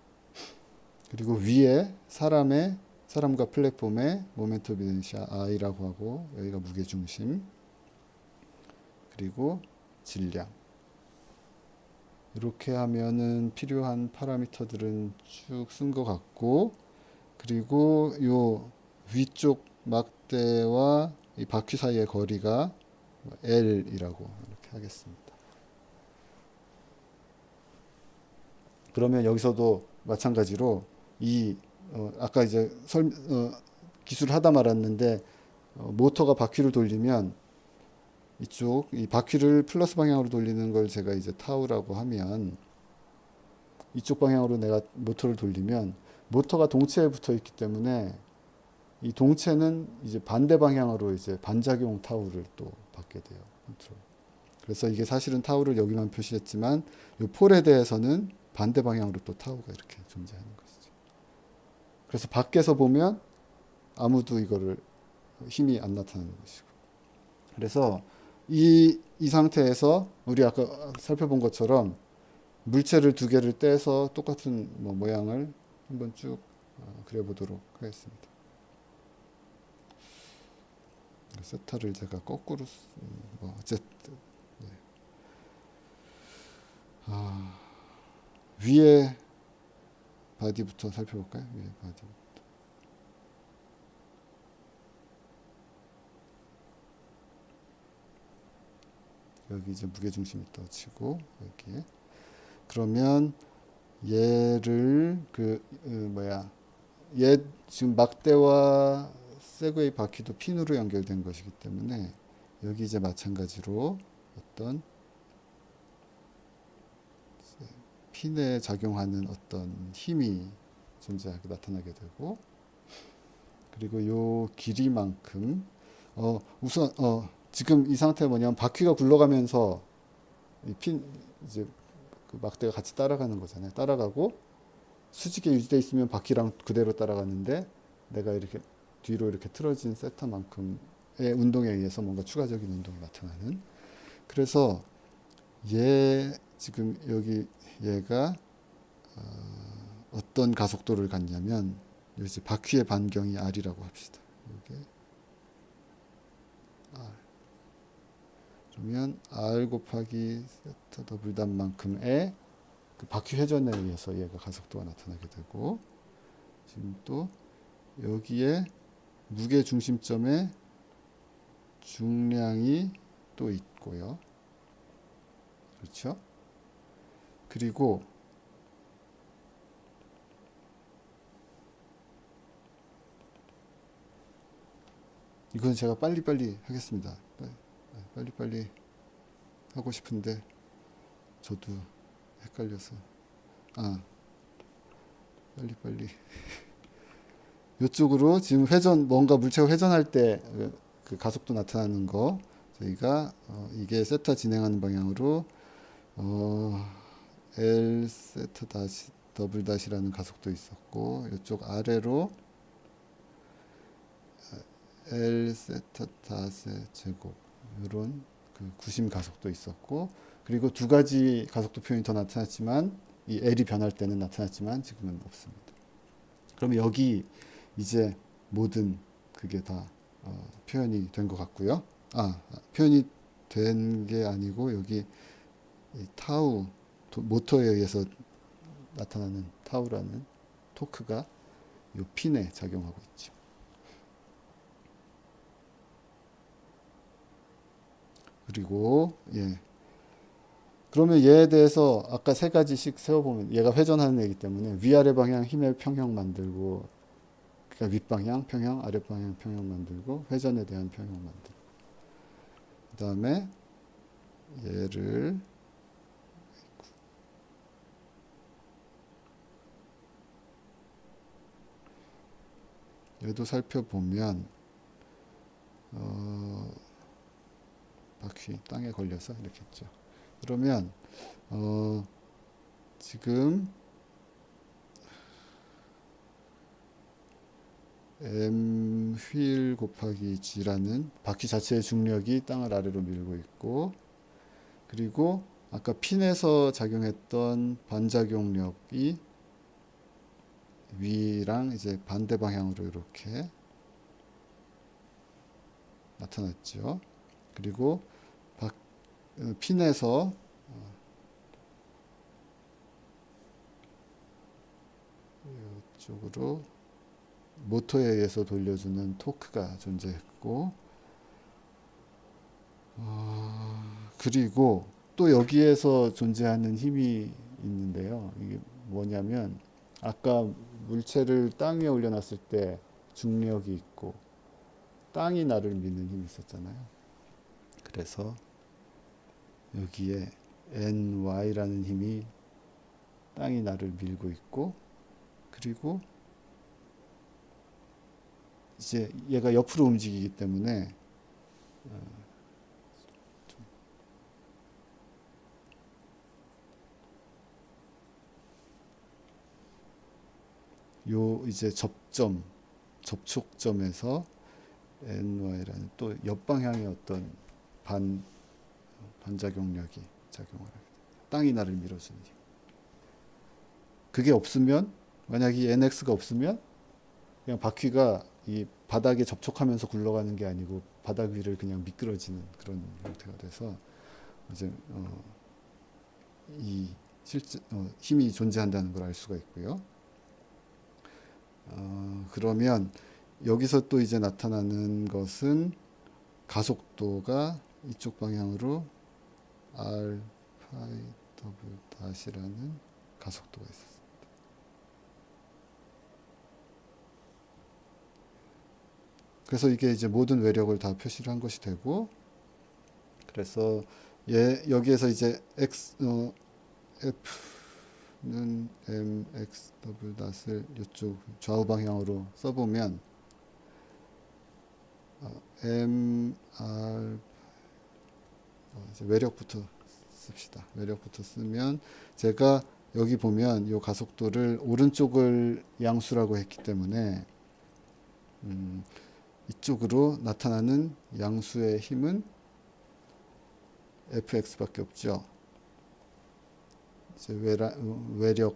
그리고 위에 사람과 플랫폼에 모멘트 오브 이너시아 I라고 하고 여기가 무게중심 그리고 질량 이렇게 하면은 필요한 파라미터들은 쭉 쓴 것 같고 그리고 요 위쪽 막대와 이 바퀴 사이의 거리가 L이라고 이렇게 하겠습니다. 그러면 여기서도 마찬가지로 아까 이제 기술을 하다 말았는데 모터가 바퀴를 돌리면 이 바퀴를 플러스 방향으로 돌리는 걸 제가 이제 타우라고 하면 이쪽 방향으로 내가 모터를 돌리면 모터가 동체에 붙어 있기 때문에 이 동체는 이제 반대 방향으로 이제 반작용 타우를 또 받게 돼요. 컨트롤. 그래서 이게 사실은 타우를 여기만 표시했지만 이 폴에 대해서는 반대 방향으로 또 타우가 이렇게 존재하는 것이죠. 그래서 밖에서 보면 아무도 이거를 힘이 안 나타나는 것이고. 그래서 이 상태에서 우리 아까 살펴본 것처럼 물체를 두 개를 떼서 똑같은 뭐 모양을 한번 쭉 그려보도록 하겠습니다. 세타를 제가 거꾸로 뭐 어쨌든 네. 위에 바디부터 살펴볼까요? 위에 바디. 여기 이제 무게중심이 떠치고 여기에 그러면 얘를 얘 지금 막대와 세그웨이 바퀴도 핀으로 연결된 것이기 때문에 여기 이제 마찬가지로 어떤 핀에 작용하는 어떤 힘이 존재하게 나타나게 되고 그리고 요 길이만큼 우선 지금 이 상태가 뭐냐면 바퀴가 굴러가면서 이 핀 이제 그 막대가 같이 따라가는 거잖아요. 따라가고 수직에 유지되어 있으면 바퀴랑 그대로 따라가는데 내가 이렇게 뒤로 이렇게 틀어진 세타만큼의 운동에 의해서 뭔가 추가적인 운동이 나타나는. 그래서 지금 여기 얘가 어떤 가속도를 갖냐면 이제 바퀴의 반경이 r이라고 합시다. 이게 r. 그러면 r 곱하기 세타 더블 단만큼의 그 바퀴 회전에 의해서 얘가 가속도가 나타나게 되고 지금 또 여기에 무게 중심점에 중량이 또 있고요. 그렇죠? 그리고 이건 제가 빨리빨리 하겠습니다. 빨리빨리 하고 싶은데 저도 헷갈려서 빨리빨리 이쪽으로 지금 뭔가 물체가 회전할 때 그 가속도 나타나는 거 저희가 이게 세타 진행하는 방향으로 L 세타 다시 더블 다시라는 가속도 있었고 이쪽 아래로 L 세타 다시 제곱 이런 그 구심 가속도 있었고 그리고 두 가지 가속도 표현이 더 나타났지만 이 L이 변할 때는 나타났지만 지금은 없습니다. 그럼 여기 이제 모든 그게 다 표현이 된 것 같고요. 표현이 된 게 아니고 여기 이 타우 모터에 의해서 나타나는 타우라는 토크가 이 핀에 작용하고 있죠. 그리고 그러면 얘에 대해서 아까 세 가지씩 세워보면 얘가 회전하는 애기 때문에 위아래 방향 힘의 평형 만들고 그러니까 윗방향 평형 아랫방향 평형 만들고 회전에 대한 평형 만들고 그 다음에 얘를 얘도 살펴보면 바퀴 땅에 걸려서 이렇게 있죠. 그러면 지금 m 휠 곱하기 g라는 바퀴 자체의 중력이 땅을 아래로 밀고 있고 그리고 아까 핀에서 작용했던 반작용력이 위랑 이제 반대 방향으로 이렇게 나타났죠. 그리고 핀에서 이쪽으로 모터에 의해서 돌려주는 토크가 존재했고 그리고 또 여기에서 존재하는 힘이 있는데요. 이게 뭐냐면 아까 물체를 땅 위에 올려놨을 때 중력이 있고 땅이 나를 미는 힘이 있었잖아요. 그래서 여기에 NY라는 힘이 땅이 나를 밀고 있고, 그리고 이제 얘가 옆으로 움직이기 때문에 요 이제 접촉점에서 NY라는 또 옆방향의 어떤 반작용력이 작용을 하게 됩니다. 땅이 나를 밀어주는 힘. 그게 없으면, 만약 이 NX가 없으면 그냥 바퀴가 이 바닥에 접촉하면서 굴러가는 게 아니고 바닥 위를 그냥 미끄러지는 그런 형태가 돼서 이제 이 실제 힘이 존재한다는 걸 알 수가 있고요. 그러면 여기서 또 이제 나타나는 것은 가속도가 이쪽 방향으로 R 파이 W 다시라는 가속도가 있었습니다. 그래서 이게 이제 모든 외력을 다 표시를 한 것이 되고, 그래서 여기에서 이제 F는 mx w 닷을 이쪽 좌우 방향으로 써보면 mr 이제 외력부터 씁시다. 외력부터 쓰면 제가 여기 보면 이 가속도를 오른쪽을 양수라고 했기 때문에 이쪽으로 나타나는 양수의 힘은 fx밖에 없죠. 이제 외력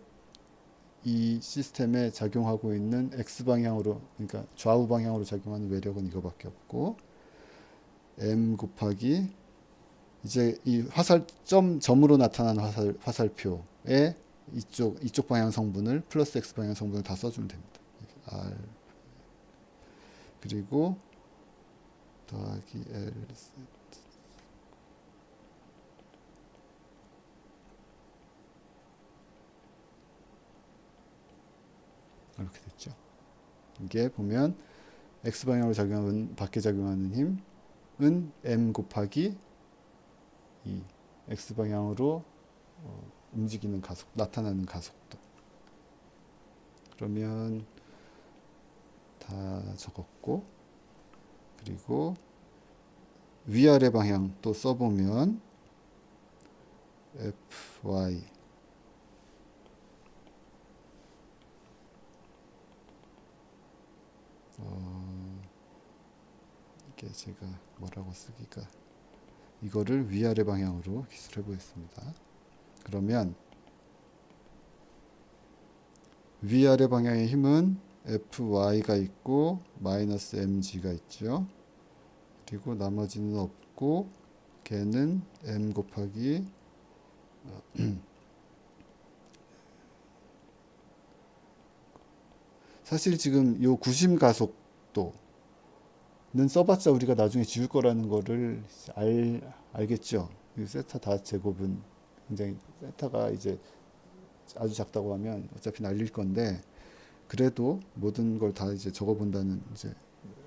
이 시스템에 작용하고 있는 x 방향으로, 그러니까 좌우 방향으로 작용하는 외력은 이거밖에 없고, m 곱하기 이제 이 점으로 나타나는 화살표에 이쪽 방향 성분을 플러스 x 방향 성분을 다 써주면 됩니다. r 그리고 더하기 l 이렇게 됐죠. 이게 보면 x 방향으로 작용하는 밖에 작용하는 힘은 m 곱하기 이 x 방향으로 움직이는 나타나는 가속도. 그러면 다 적었고, 그리고 위아래 방향 또 써보면 fy 이게 제가 뭐라고 쓰기가, 이거를 위아래 방향으로 기술해 보겠습니다. 그러면 위아래 방향의 힘은 fy가 있고 마이너스 mg가 있죠. 그리고 나머지는 없고 걔는 m 곱하기 사실 지금 요 구심 가속도는 써봤자 우리가 나중에 지울 거라는 거를 알겠죠. 이 세타 다 제곱은 굉장히, 세타가 이제 아주 작다고 하면 어차피 날릴 건데, 그래도 모든 걸 다 이제 적어본다는, 이제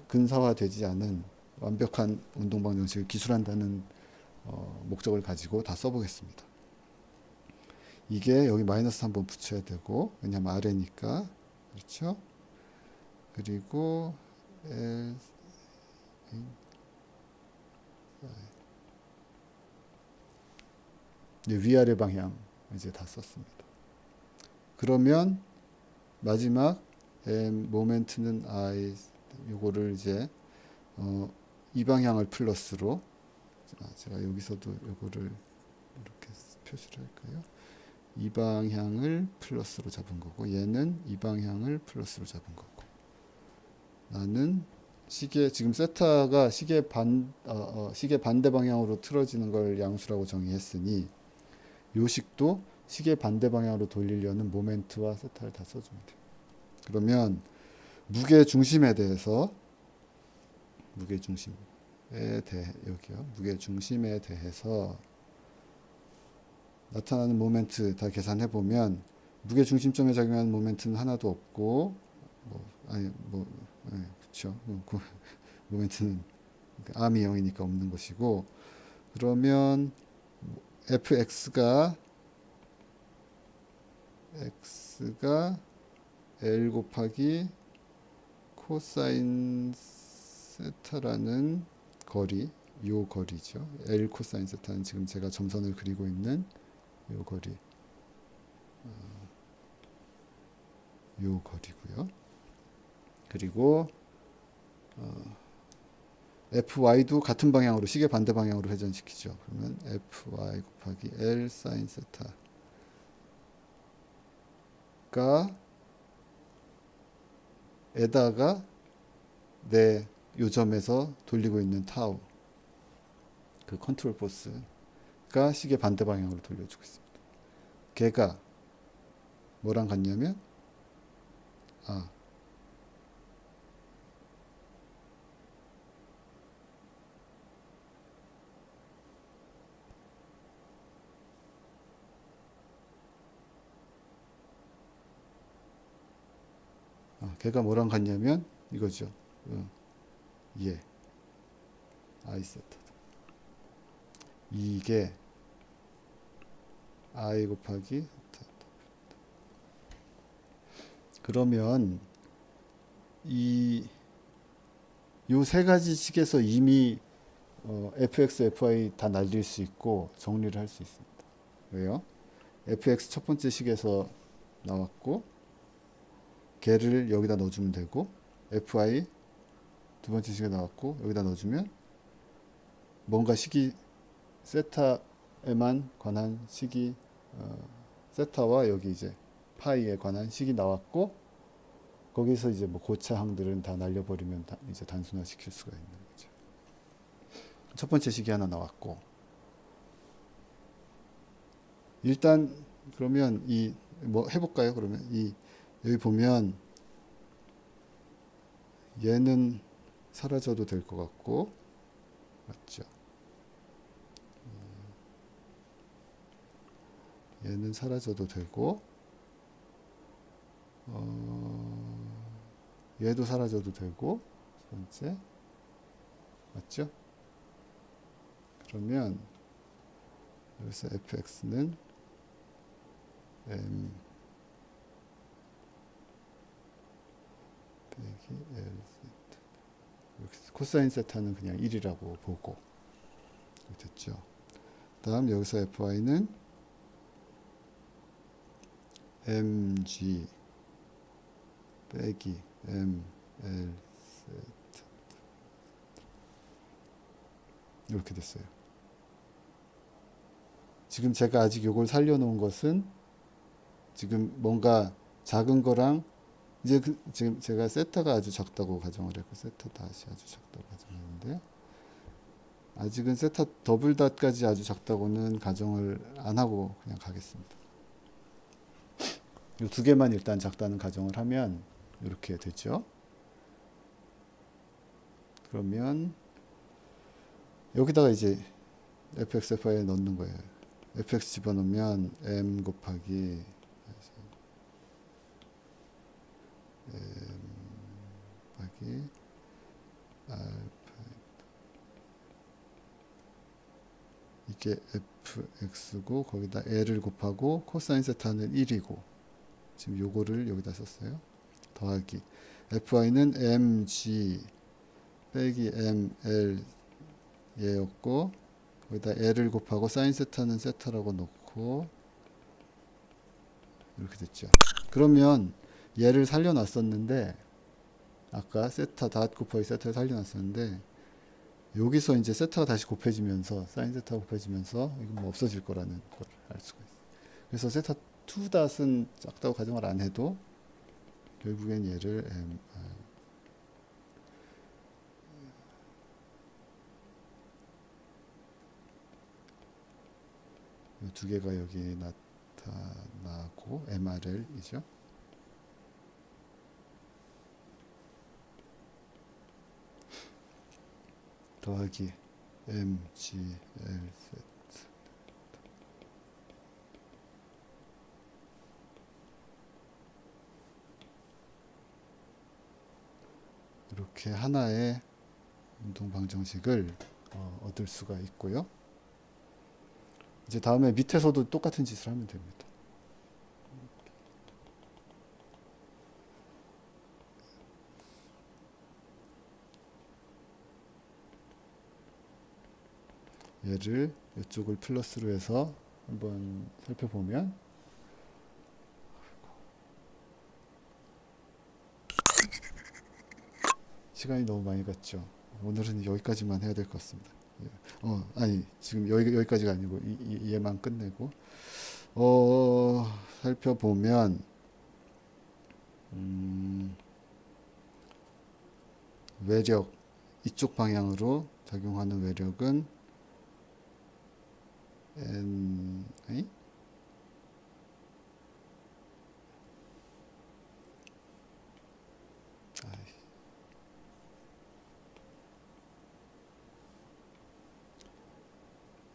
근사화되지 않은 완벽한 운동 방정식을 기술한다는 목적을 가지고 다 써보겠습니다. 이게 여기 마이너스 한번 붙여야 되고, 왜냐면 아래니까. 그렇죠? 그리고 위아래 방향 이제 다 썼습니다. 그러면 마지막 모멘트는 I, 요거를 이제 이 방향을 플러스로, 제가 여기서도 요거를 이렇게 표시를 할까요? 이 방향을 플러스로 잡은 거고, 얘는 이 방향을 플러스로 잡은 거고, 나는 시계, 지금 세타가 시계 반대 방향으로 틀어지는 걸 양수라고 정의했으니 요 식도 시계 반대 방향으로 돌리려는 모멘트와 세타를 다 써주면 돼요. 그러면 무게 중심에 대해서 여기요. 무게 중심에 대해서 나타나는 모멘트 다 계산해 보면 무게 중심점에 작용하는 모멘트는 하나도 없고, 그렇죠. 모멘트는 암이 0이니까 없는 것이고, 그러면 fx가 x가 L 곱하기 코사인 세타라는 거리, 요 거리죠. L 코사인 세타는 지금 제가 점선을 그리고 있는 요 거리, 요 거리고요. 그리고 fy도 같은 방향으로, 시계 반대 방향으로 회전시키죠. 그러면 fy 곱하기 L 사인 세타가 에다가 내 요점에서 돌리고 있는 타우, 그 컨트롤 포스가 시계 반대 방향으로 돌려주고 있습니다. 걔가 뭐랑 같냐면 걔가 뭐랑 같냐면 이거죠. 예, I 세타. 이게 I 곱하기 그러면 요 세 가지 식에서 이미 fx, fy 다 날릴 수 있고 정리를 할 수 있습니다. 왜요? fx 첫 번째 식에서 나왔고 걔를 여기다 넣어주면 되고, fy 두 번째 식에 나왔고 여기다 넣어주면 뭔가 식이 세타에만 관한 식이 세타와 여기 이제 파이에 관한 식이 나왔고, 거기서 이제 뭐 고차항들은 다 날려버리면 이제 단순화 시킬 수가 있는 거죠. 첫 번째 식이 하나 나왔고, 일단 그러면 뭐 해볼까요? 그러면 여기 보면 얘는 사라져도 될 것 같고, 맞죠? 얘는 사라져도 되고, 얘도 사라져도 되고, 첫 번째, 맞죠? 그러면 여기서 fx는 m 빼기 l 세타, 코사인 세타는 그냥 1이라고 보고 됐죠. 다음 여기서 fy는 mg 빼기 ml 세타, 이렇게 됐어요. 지금 제가 아직 요걸 살려놓은 것은 지금 뭔가 작은 거랑 이제 지금 제가 세타가 아주 작다고 가정을 했고, 세타 다시 아주 작다고 가정했는데, 아직은 세타 더블 닷까지 아주 작다고는 가정을 안 하고 그냥 가겠습니다. 이 두 개만 일단 작다는 가정을 하면 이렇게 되죠. 그러면 여기다가 이제 fx, fy에 넣는 거예요. fx 집어넣으면 m 곱하기 알파, 이게 fx고 거기다 l을 곱하고 코사인 세타는 1이고, 지금 요거를 여기다 썼어요. 더하기 fy는 mg 빼기 ml 얘였고, 거기다 l을 곱하고 사인 세타는 세타라고 놓고 이렇게 됐죠. 그러면 얘를 살려놨었는데, 아까 세타 닷 곱하기 세타를 살려놨었는데, 여기서 이제 세타가 다시 곱해지면서 사인 세타가 곱해지면서 이건 뭐 없어질 거라는 걸 알 수가 있어요. 그래서 세타 2 닷은 작다고 가정을 안 해도 결국엔 얘를 m 이 두 개가 여기 나타나고 MRL이죠. 더하기 MGL 세트. 이렇게 하나의 운동 방정식을 얻을 수가 있고요. 이제 다음에 밑에서도 똑같은 짓을 하면 됩니다. 얘를 이쪽을 플러스로 해서 한번 살펴보면 시간이 너무 많이 갔죠. 오늘은 여기까지만 해야 될 것 같습니다. 아니 지금 여기까지가 아니고 얘만 끝내고 살펴보면 외력 이쪽 방향으로 작용하는 외력은 아니?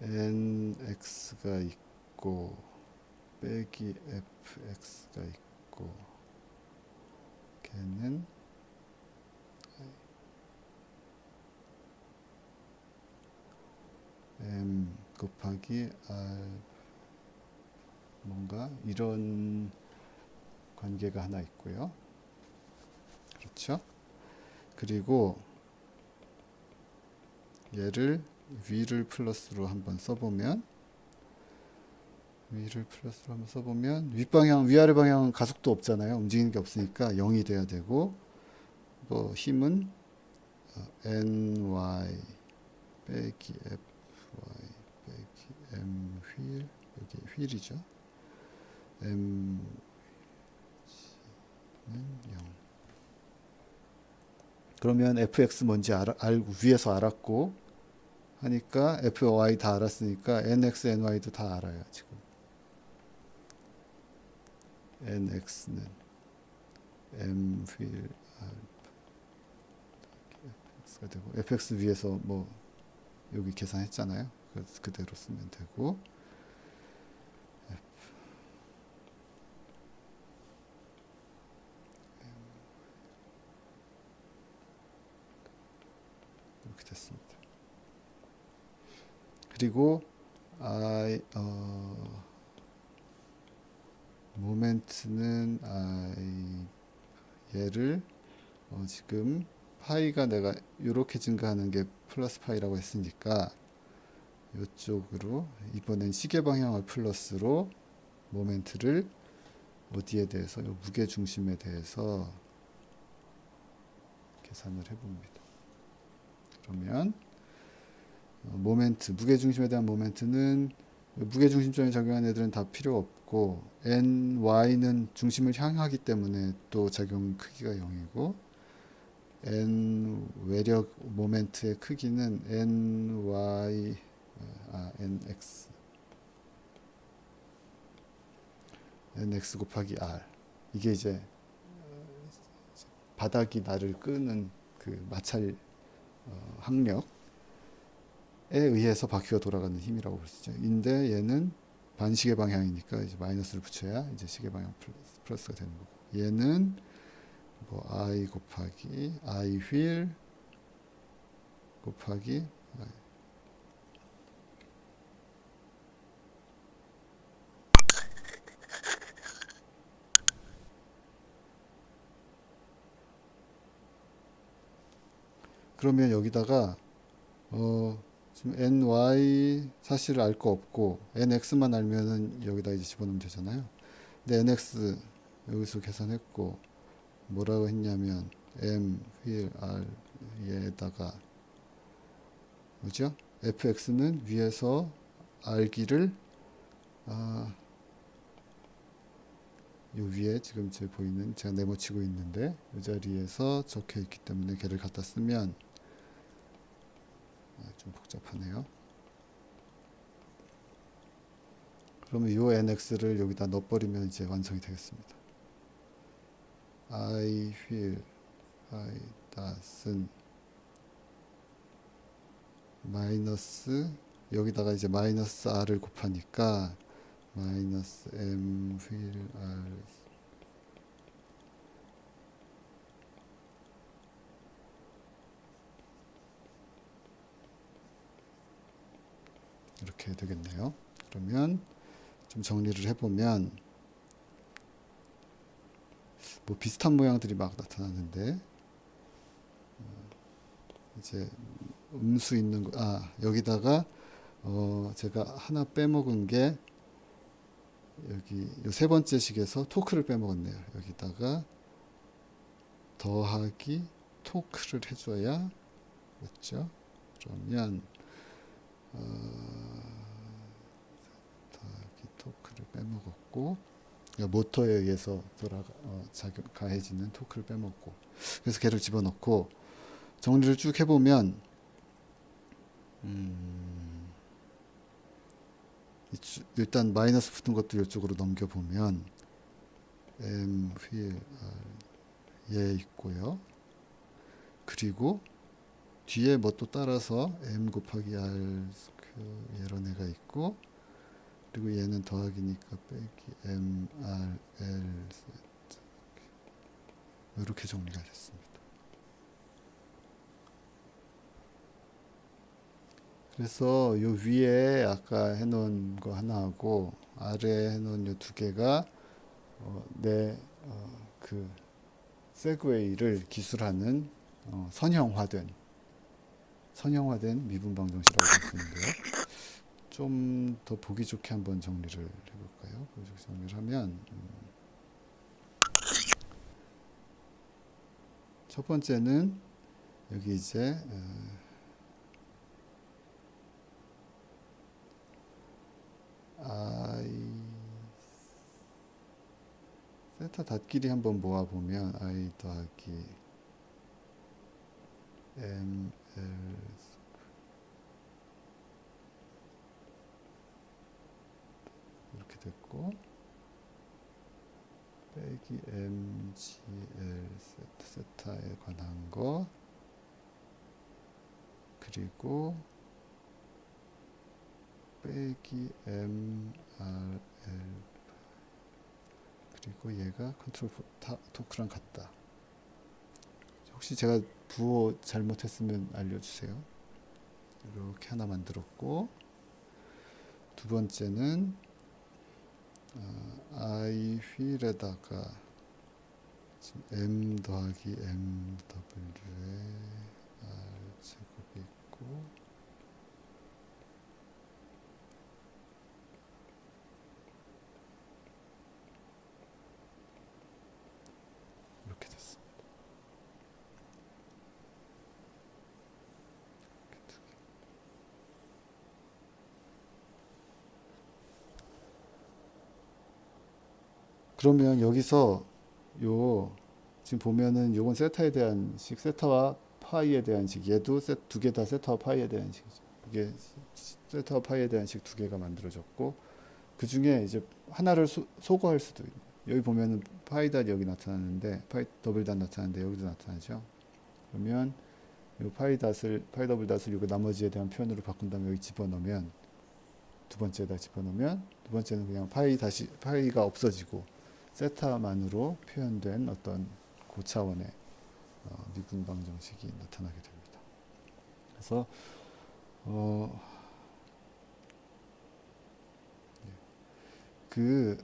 nx가 있고 빼기 fx가 있고 걔는 m 곱하기 r 뭔가 이런 관계가 하나 있고요. 그렇죠? 그리고 얘를 위를 플러스로 한번 써보면 윗방향 위아래 방향은 가속도 없잖아요. 움직이는 게 없으니까 0이 돼야 되고 뭐 힘은 ny 빼기 fy 빼기 m 휠 여기 휠이죠. m는 0. 그러면 fx 뭔지 알고 위에서 알았고 하니까 fy 다 알았으니까 nx ny도 다 알아요. 지금 nx는 m 휠 fx가 되고 fx 위에서 뭐 여기 계산했잖아요. 그대로 쓰면 되고 이렇게 됐습니다. 그리고 모멘트는 얘를 지금 파이가 내가 이렇게 증가하는 게 플러스 파이라고 했으니까 이쪽으로 이번엔 시계 방향을 플러스로 모멘트를 어디에 대해서 무게 중심에 대해서 계산을 해봅니다. 그러면 모멘트 무게 중심에 대한 모멘트는 무게 중심점에 적용한 애들은 다 필요 없고 ny는 중심을 향하기 때문에 또 작용 크기가 0이고 n 외력 모멘트의 크기는 nx 곱하기 r 이게 이제 바닥이 나를 끄는 그 마찰 항력에 의해서 바퀴가 돌아가는 힘이라고 볼 수 있죠. 인데 얘는 반시계 방향이니까 이제 마이너스를 붙여야 이제 시계 방향 플러스가 되는 거고 얘는 뭐 I 곱하기 I 휠 곱하기 그러면 여기다가 지금 ny 사실을 알 거 없고 nx만 알면은 여기다 이제 집어넣으면 되잖아요. 근데 nx 여기서 계산했고 뭐라고 했냐면 m 휠 r 얘에다가 뭐죠? fx는 위에서 알기를 요 위에 지금 제 보이는 제가 네모치고 있는데 이 자리에서 적혀 있기 때문에 걔를 갖다 쓰면 좀 복잡하네요. 그러면 요 nx를 여기다 넣어버리면 이제 완성이 되겠습니다. I 휠 I 닷은 마이너스 여기다가 이제 마이너스 r을 곱하니까 마이너스 m 휠 r 이렇게 되겠네요. 그러면 좀 정리를 해보면 뭐 비슷한 모양들이 막 나타나는데 이제 음수 있는 거 여기다가 제가 하나 빼먹은 게 여기 요 세 번째 식에서 토크를 빼먹었네요. 여기다가 더하기 토크를 해줘야 됐죠. 그러면 더하기 토크를 빼먹었고 모터에 의해서 가해지는 토크를 빼먹고 그래서 걔를 집어넣고 정리를 쭉 해보면 일단 마이너스 붙은 것도 이쪽으로 넘겨보면 m 휠 얘 있고요. 그리고 뒤에 뭐 또 따라서 m 곱하기 r 이런 애가 있고 그리고 얘는 더하기니까 빼기 m r l 이렇게 정리가 됐습니다. 그래서 요 위에 아까 해놓은 거 하나하고 아래에 해놓은 요 두 개가 그 세그웨이를 기술하는 선형화된 미분방정식이라고 할 수 있는데요. 좀 더 보기 좋게 한번 정리를 해볼까요? 보기 좋게 정리를 하면 첫 번째는 여기 이제 세타 닷끼리 한번 모아보면 i 더하기 ml 이렇게 됐고 빼기 mgl 세타에 관한 거 그리고 빼기 mrl 그리고 얘가 컨트롤 토크랑 같다. 혹시 제가 부호 잘못했으면 알려주세요. 이렇게 하나 만들었고 두 번째는 i 휠에다가 m 더하기 mw에 r 제곱이 있고 이렇게 됐습니다. 그러면 여기서 지금 보면은 요건 세타에 대한 식, 세타와 파이에 대한 식, 얘도 두 개 다 세타와 파이에 대한 식이죠. 이게 세타와 파이에 대한 식 두 개가 만들어졌고 그 중에 이제 하나를 소거할 수도 있고 여기 보면은 파이 닷 여기 나타나는데 파이 더블 닷 나타나는데 여기도 나타나죠. 그러면 이 파이 더블 닷을 여기 나머지에 대한 표현으로 바꾼 다음에 여기 집어넣으면 두 번째에다 집어넣으면 두 번째는 그냥 파이가 없어지고 세타만으로 표현된 어떤 고차원의 미분방 정식이 나타나게 됩니다. 그래서 그래서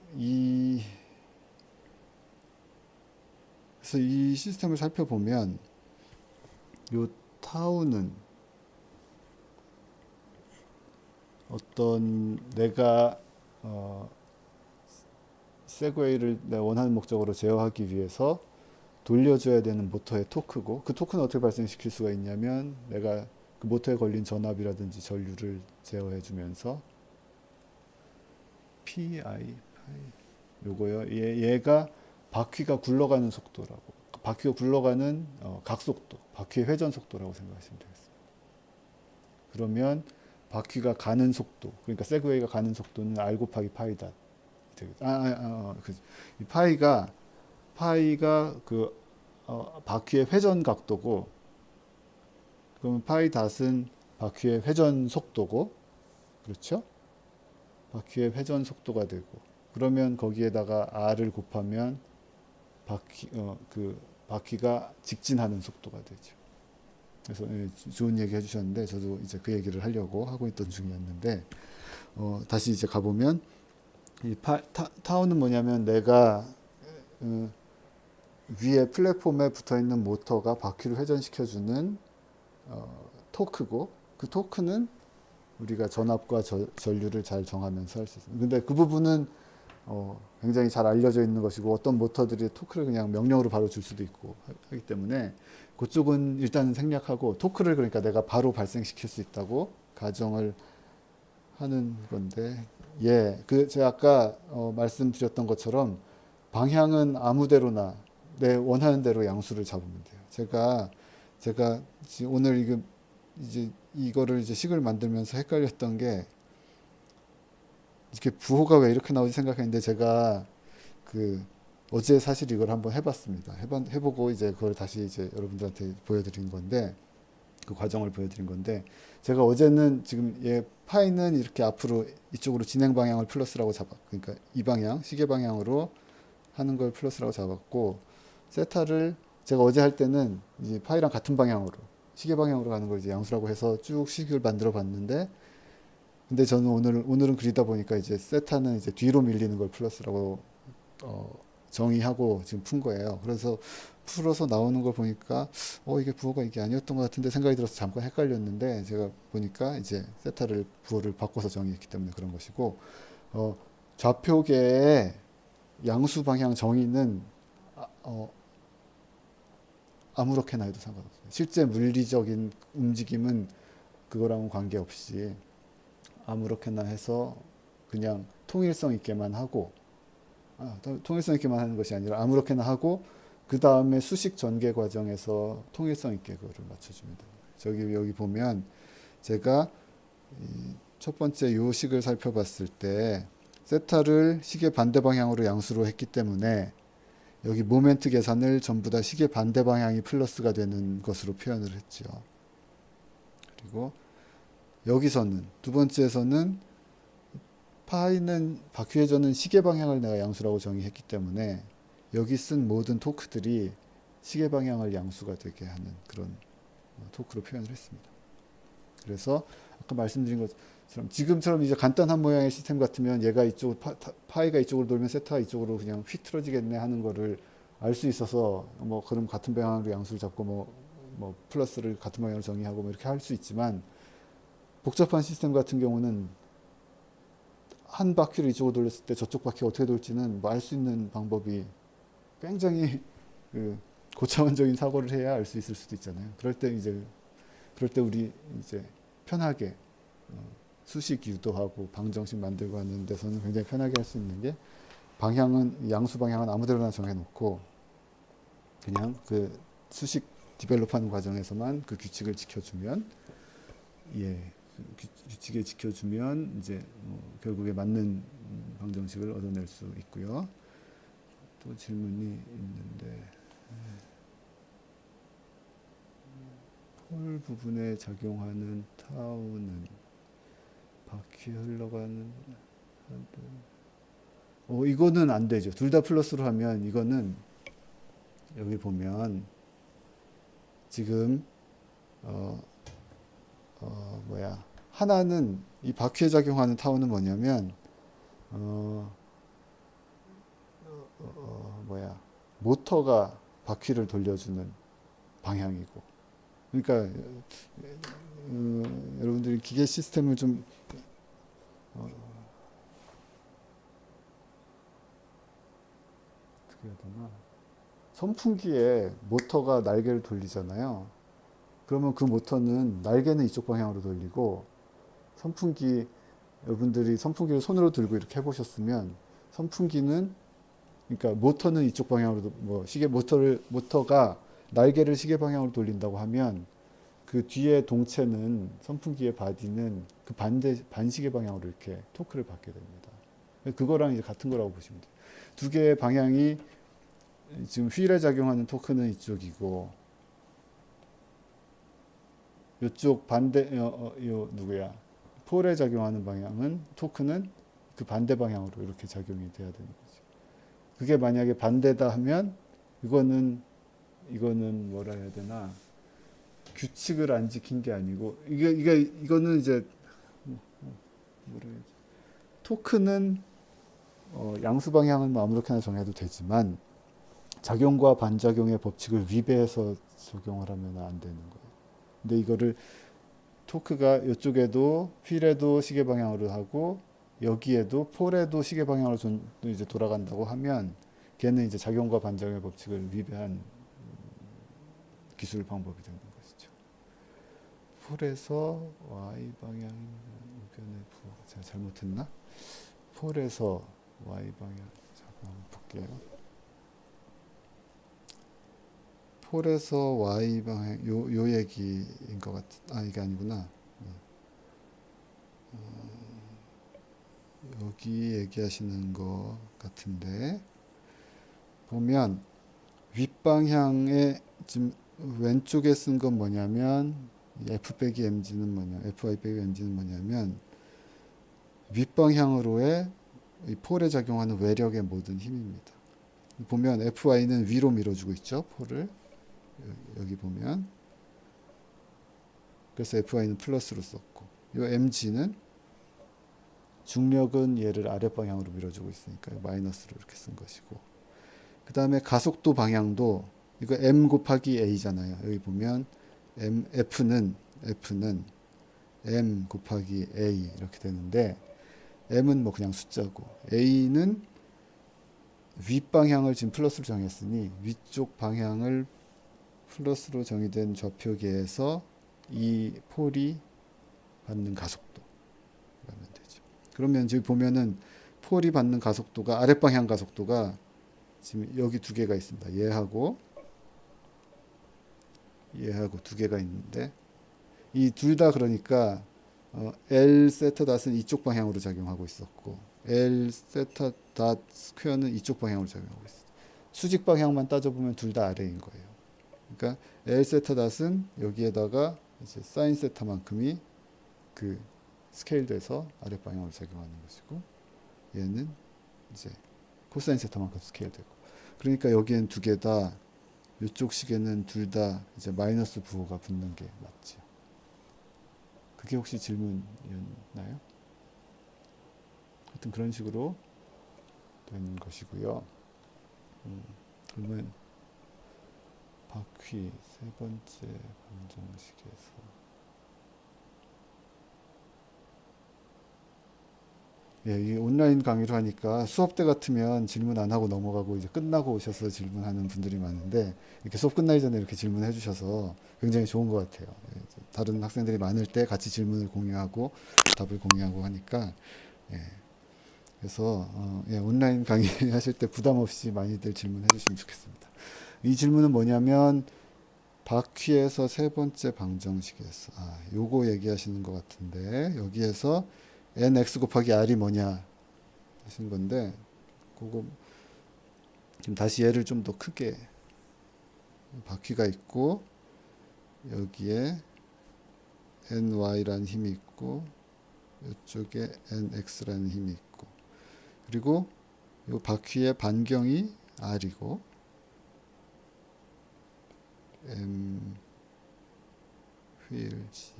이 시스템을 살펴보면 요 타우는 어떤 내가 세그웨이를 내가 원하는 목적으로 제어하기 위해서 돌려줘야 되는 모터의 토크고 그 토크는 어떻게 발생시킬 수가 있냐면 내가 그 모터에 걸린 전압이라든지 전류를 제어해 주면서 PI 요거요. 얘가 바퀴가 굴러가는 속도라고 바퀴가 굴러가는 각속도 바퀴의 회전 속도라고 생각하시면 되겠습니다. 그러면 바퀴가 가는 속도 그러니까 세그웨이가 가는 속도는 R 곱하기 파이 닷 이 파이가 그 바퀴의 회전 각도고 그러면 파이 닷은 바퀴의 회전 속도고 그렇죠? 바퀴의 회전 속도가 되고 그러면 거기에다가 R을 곱하면 바퀴가 직진하는 속도가 되죠. 그래서 좋은 얘기 해주셨는데 저도 이제 그 얘기를 하려고 하고 있던 중이었는데 다시 이제 가보면 이 타우는 뭐냐면 내가 위에 플랫폼에 붙어 있는 모터가 바퀴를 회전시켜주는 토크고 그 토크는 우리가 전압과 전류를 잘 정하면서 할 수 있습니다. 근데 그 부분은 굉장히 잘 알려져 있는 것이고 어떤 모터들이 토크를 그냥 명령으로 바로 줄 수도 있고 하기 때문에 그쪽은 일단 생략하고 토크를 그러니까 내가 바로 발생시킬 수 있다고 가정을 하는 건데 예, 그 제가 아까 말씀드렸던 것처럼 방향은 아무데로나 내 원하는 대로 양수를 잡으면 돼요. 제가 오늘 이제 이거를 이제 식을 만들면서 헷갈렸던 게 이렇게 부호가 왜 이렇게 나오지 생각했는데 제가 그 어제 사실 이걸 한번 해봤습니다. 해보고 이제 그걸 다시 이제 여러분들한테 보여드린 건데 그 과정을 보여드린 건데 제가 어제는 지금 얘 파이는 이렇게 앞으로 이쪽으로 진행 방향을 플러스라고 그러니까 이 방향 시계 방향으로 하는 걸 플러스라고 잡았고 세타를 제가 어제 할 때는 이제 파이랑 같은 방향으로 시계 방향으로 가는 걸 이제 양수라고 해서 쭉 식을 만들어 봤는데 근데 저는 오늘은 그리다 보니까 이제 세타는 이제 뒤로 밀리는 걸 플러스라고 정의하고 지금 푼 거예요. 그래서 풀어서 나오는 걸 보니까 이게 부호가 이게 아니었던 것 같은데 생각이 들어서 잠깐 헷갈렸는데 제가 보니까 이제 세타를 부호를 바꿔서 정의했기 때문에 그런 것이고 좌표계의 양수 방향 정의는 아무렇게나 해도 상관없어요. 실제 물리적인 움직임은 그거랑은 관계없이 아무렇게나 해서 그냥 통일성 있게만 하고 통일성 있게만 하는 것이 아니라 아무렇게나 하고 그 다음에 수식 전개 과정에서 통일성 있게 그거를 맞춰주면 됩니다. 여기 보면 제가 첫 번째 요 식을 살펴봤을 때 세타를 시계 반대 방향으로 양수로 했기 때문에 여기 모멘트 계산을 전부 다 시계 반대 방향이 플러스가 되는 것으로 표현을 했죠. 그리고 여기서는 두 번째에서는 파이는 바퀴 회전은 시계 방향을 내가 양수라고 정의했기 때문에 여기 쓴 모든 토크들이 시계 방향을 양수가 되게 하는 그런 토크로 표현을 했습니다. 그래서 아까 말씀드린 것처럼 지금처럼 이제 간단한 모양의 시스템 같으면 얘가 이쪽 파이가 이쪽으로 돌면 세타가 이쪽으로 그냥 휙 틀어지겠네 하는 거를 알 수 있어서 뭐 그럼 같은 방향으로 양수를 잡고 뭐 플러스를 같은 방향으로 정의하고 뭐 이렇게 할 수 있지만 복잡한 시스템 같은 경우는 한 바퀴를 이쪽으로 돌렸을 때 저쪽 바퀴가 어떻게 돌지는 뭐 알 수 있는 방법이 굉장히 고차원적인 사고를 해야 알 수 있을 수도 있잖아요. 그럴 때 우리 이제 편하게 수식 유도하고 방정식 만들고 하는 데서는 굉장히 편하게 할 수 있는 게 양수 방향은 아무데나 정해놓고 그냥 그 수식 디벨롭하는 과정에서만 그 규칙을 지켜주면 규칙을 지켜주면 이제 결국에 맞는 방정식을 얻어낼 수 있고요. 또 질문이 있는데 폴 부분에 작용하는 타우는 바퀴 흘러가는 이거는 안 되죠. 둘 다 플러스로 하면 이거는 여기 보면 지금 하나는 이 바퀴에 작용하는 타우는 뭐냐면 모터가 바퀴를 돌려주는 방향이고 그러니까 여러분들이 기계 시스템을 좀 어떻게 해야 되나 선풍기에 모터가 날개를 돌리잖아요. 그러면 그 모터는 날개는 이쪽 방향으로 돌리고 여러분들이 선풍기를 손으로 들고 이렇게 해보셨으면 그러니까 모터는 이쪽 방향으로 모터가 날개를 시계 방향으로 돌린다고 하면 그 뒤에 동체는 선풍기의 바디는 그 반시계 방향으로 이렇게 토크를 받게 됩니다. 그거랑 이제 같은 거라고 보시면 돼요. 두 개의 방향이 지금 휠에 작용하는 토크는 이쪽이고 이쪽 폴에 작용하는 방향은 토크는 그 반대 방향으로 이렇게 작용이 돼야 되는 거죠. 그게 만약에 반대다 하면 이거는 뭐라 해야 되나 규칙을 안 지킨 게 아니고 이거는 이제 뭐라 해야지 토크는 양수 방향은 아무렇게나 정해도 되지만 작용과 반작용의 법칙을 위배해서 적용을 하면 안 되는 거예요. 근데 이거를 토크가 이쪽에도 휠에도 시계 방향으로 하고 여기에도 폴에도 시계 방향으로 이제 돌아간다고 하면 걔는 이제 작용과 반작용의 법칙을 위배한 기술 방법이 되는 것이죠. 폴에서 y 방향 의견의 부호가 제가 잘못했나? 폴에서 y 방향 잠깐 볼게요. 폴에서 y 방향 요 얘기인 것 이게 아니구나. 여기 얘기하시는 것 같은데 보면 윗방향에 지금 왼쪽에 쓴 건 뭐냐면 f 빼기 mg는 fy 빼기 mg는 뭐냐면 윗방향으로의 이 폴에 작용하는 외력의 모든 힘입니다. 보면 fy는 위로 밀어주고 있죠, 폴을. 여기 보면 그래서 fy는 플러스로 썼고 이 mg는 중력은 얘를 아랫방향으로 밀어주고 있으니까 마이너스로 이렇게 쓴 것이고, 그 다음에 가속도 방향도 이거 m 곱하기 a잖아요. 여기 보면 f는 m 곱하기 a 이렇게 되는데 m은 뭐 그냥 숫자고 a는 윗방향을 지금 플러스로 정했으니 위쪽 방향을 플러스로 정의된 좌표계에서 이 폴이 받는 가속도 라면 되죠. 그러면 지금 보면은 폴이 받는 가속도가 아랫방향 가속도가 지금 여기 두 개가 있습니다. 얘하고 두 개가 있는데 이 둘 다 그러니까 L 세타 닷은 이쪽 방향으로 작용하고 있었고 L 세타 닷 스퀘어는 이쪽 방향으로 작용하고 있어요. 수직 방향만 따져보면 둘 다 아래인 거예요. 그러니까 L 세타 닷은 여기에다가 이제 사인 세타만큼이 그 스케일돼서 아랫방향으로 작용하는 것이고 얘는 이제 코사인 세타만큼 스케일되고, 그러니까 여기엔 두 개 다 이쪽 식에는 둘 다 이제 마이너스 부호가 붙는 게 맞죠. 그게 혹시 질문이었나요? 하여튼 그런 식으로 되는 것이고요. 그러면 바퀴 세 번째 방정식에서 이 온라인 강의를 하니까 수업 때 같으면 질문 안 하고 넘어가고 이제 끝나고 오셔서 질문하는 분들이 많은데 이렇게 수업 끝나기 전에 이렇게 질문해 주셔서 굉장히 좋은 것 같아요. 다른 학생들이 많을 때 같이 질문을 공유하고 답을 공유하고 하니까 그래서 온라인 강의 하실 때 부담 없이 많이들 질문해 주시면 좋겠습니다. 이 질문은 뭐냐면 바퀴에서 세 번째 방정식에서 요거 얘기하시는 것 같은데 여기에서 nx 곱하기 r이 뭐냐 하시는 건데 그거 지금 다시 얘를 좀 더 크게 바퀴가 있고 여기에 ny라는 힘이 있고 이쪽에 nx라는 힘이 있고 그리고 이 바퀴의 반경이 r이고 m 휠 g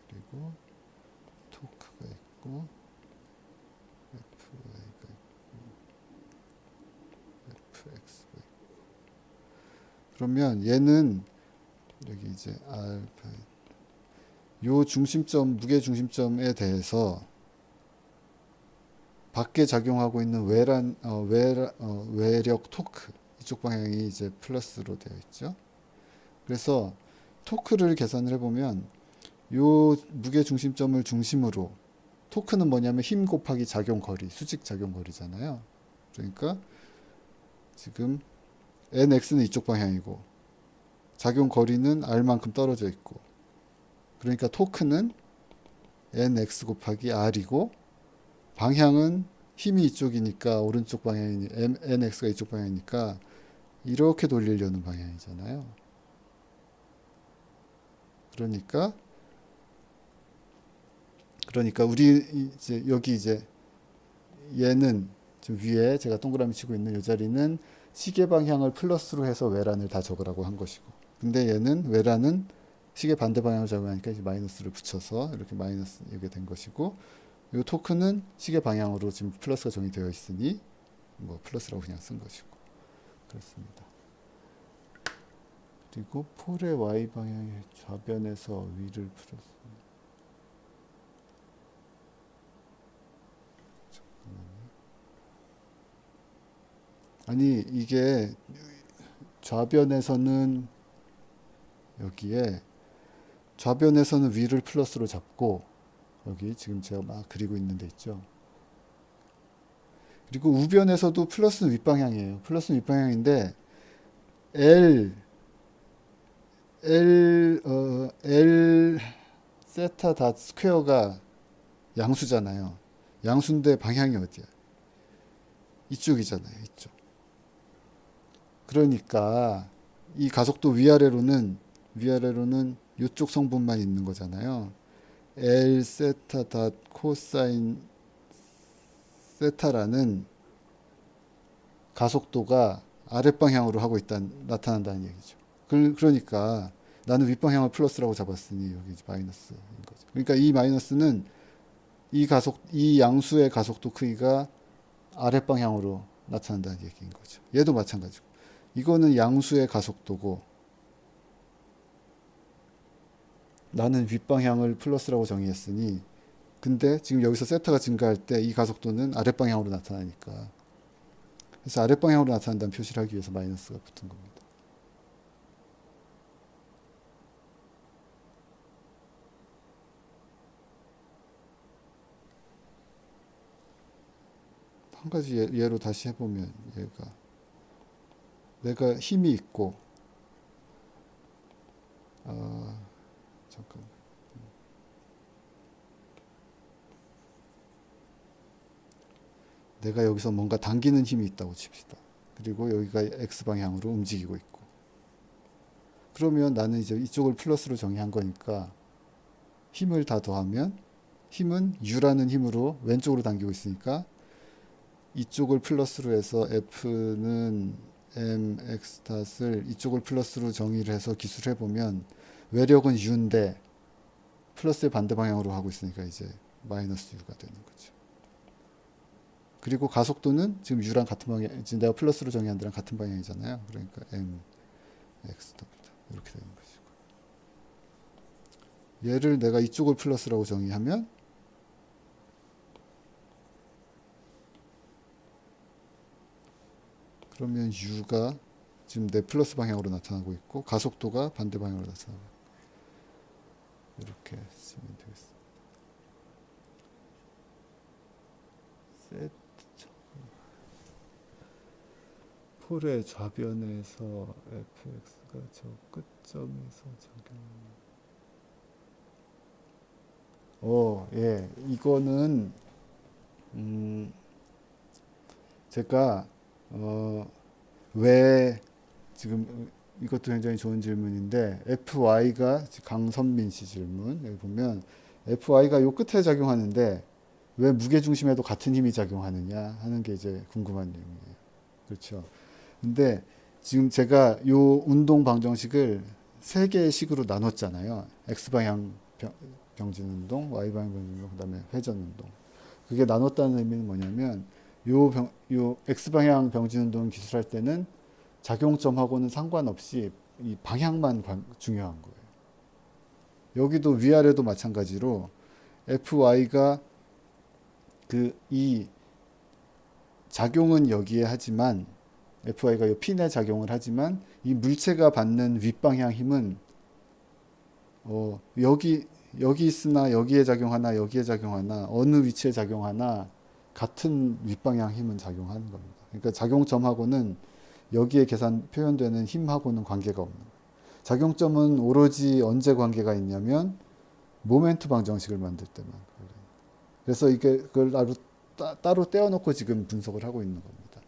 그리고 토크가 있고 fy가 있고 fx가 있고 그러면 얘는 여기 이제 알파 요 중심점 무게 중심점에 대해서 밖에 작용하고 있는 외력 토크 이쪽 방향이 이제 플러스로 되어 있죠. 그래서 토크를 계산을 해보면 요 무게 중심점을 중심으로 토크는 뭐냐면 힘 곱하기 작용 거리, 수직 작용 거리잖아요. 그러니까 지금 nx는 이쪽 방향이고 작용 거리는 r만큼 떨어져 있고 그러니까 토크는 nx 곱하기 r이고 방향은 힘이 이쪽이니까 오른쪽 방향이니 nx가 이쪽 방향이니까 이렇게 돌리려는 방향이잖아요. 그러니까 우리 이제 여기 이제 얘는 지금 위에 제가 동그라미 치고 있는 이 자리는 시계 방향을 플러스로 해서 외란을 다 적으라고 한 것이고 근데 얘는 외란은 시계 반대 방향으로 작용하니까 이제 마이너스를 붙여서 이렇게 마이너스 이게 된 것이고 이 토크는 시계 방향으로 지금 플러스가 정의되어 있으니 뭐 플러스라고 그냥 쓴 것이고 그렇습니다. 그리고 폴의 y 방향의 좌변에서 위를 풀었어. 아니 이게 좌변에서는 여기에 좌변에서는 위를 플러스로 잡고 여기 지금 제가 막 그리고 있는 데 있죠. 그리고 우변에서도 플러스는 윗방향이에요. 플러스는 윗방향인데 L L 세타 닷 스퀘어가 양수잖아요. 양수인데 방향이 어디야? 이쪽이잖아요. 이쪽. 그러니까 이 가속도 위아래로는 이쪽 성분만 있는 거잖아요. L 세타 닷 코사인 세타라는 가속도가 아랫방향으로 하고 나타난다는 얘기죠. 그러니까 나는 윗방향을 플러스라고 잡았으니 여기 마이너스인 거죠. 그러니까 이 마이너스는 이 양수의 가속도 크기가 아랫방향으로 나타난다는 얘기인 거죠. 얘도 마찬가지고. 이거는 양수의 가속도고 나는 윗방향을 플러스라고 정의했으니 근데 지금 여기서 세타가 증가할 때 이 가속도는 아랫방향으로 나타나니까 그래서 아랫방향으로 나타난다는 표시를 하기 위해서 마이너스가 붙은 겁니다. 한 가지 예로 다시 해보면 내가 힘이 있고 잠깐 내가 여기서 뭔가 당기는 힘이 있다고 칩시다. 그리고 여기가 X방향으로 움직이고 있고 그러면 나는 이제 이쪽을 플러스로 정의한 거니까 힘을 다 더하면 힘은 U라는 힘으로 왼쪽으로 당기고 있으니까 이쪽을 플러스로 해서 F는 mx 탓을 이쪽을 플러스로 정의를 해서 기술을 해보면 외력은 U인데 플러스의 반대 방향으로 하고 있으니까 이제 마이너스 U가 되는 거죠. 그리고 가속도는 지금 U랑 같은 방향, 지금 내가 플러스로 정의한 데랑 같은 방향이잖아요. 그러니까 mx 탓 이렇게 되는 거죠. 얘를 내가 이쪽을 플러스라고 정의하면 그러면 U가 지금 내 플러스 방향으로 나타나고 있고 가속도가 반대 방향으로 나타나고 이렇게 쓰면 되겠습니다. 폴의 좌변에서 fx가 저 끝점에서 예, 이거는 제가 왜 지금 이것도 굉장히 좋은 질문인데 FY가 강선민 씨 질문 여기 보면 FY가 요 끝에 작용하는데 왜 무게중심에도 같은 힘이 작용하느냐 하는 게 이제 궁금한 내용이에요. 그렇죠. 근데 지금 제가 요 운동 방정식을 세 개의 식으로 나눴잖아요. X방향 병진 운동, Y방향 병진 운동, 그 다음에 회전 운동. 그게 나눴다는 의미는 뭐냐면 요 X방향 병진 운동 기술할 때는 작용점하고는 상관없이 이 방향만 중요한 거예요. 여기도 위아래도 마찬가지로 FY가 이 작용은 여기에 하지만 FY가 이 핀에 작용을 하지만 이 물체가 받는 윗방향 힘은 여기 있으나 여기에 작용하나 여기에 작용하나 어느 위치에 작용하나 같은 윗방향 힘은 작용하는 겁니다. 그러니까 작용점하고는 여기에 표현되는 힘하고는 관계가 없는 거예요. 작용점은 오로지 언제 관계가 있냐면 모멘트 방정식을 만들 때만. 그래서 그걸 따로 떼어놓고 지금 분석을 하고 있는 겁니다.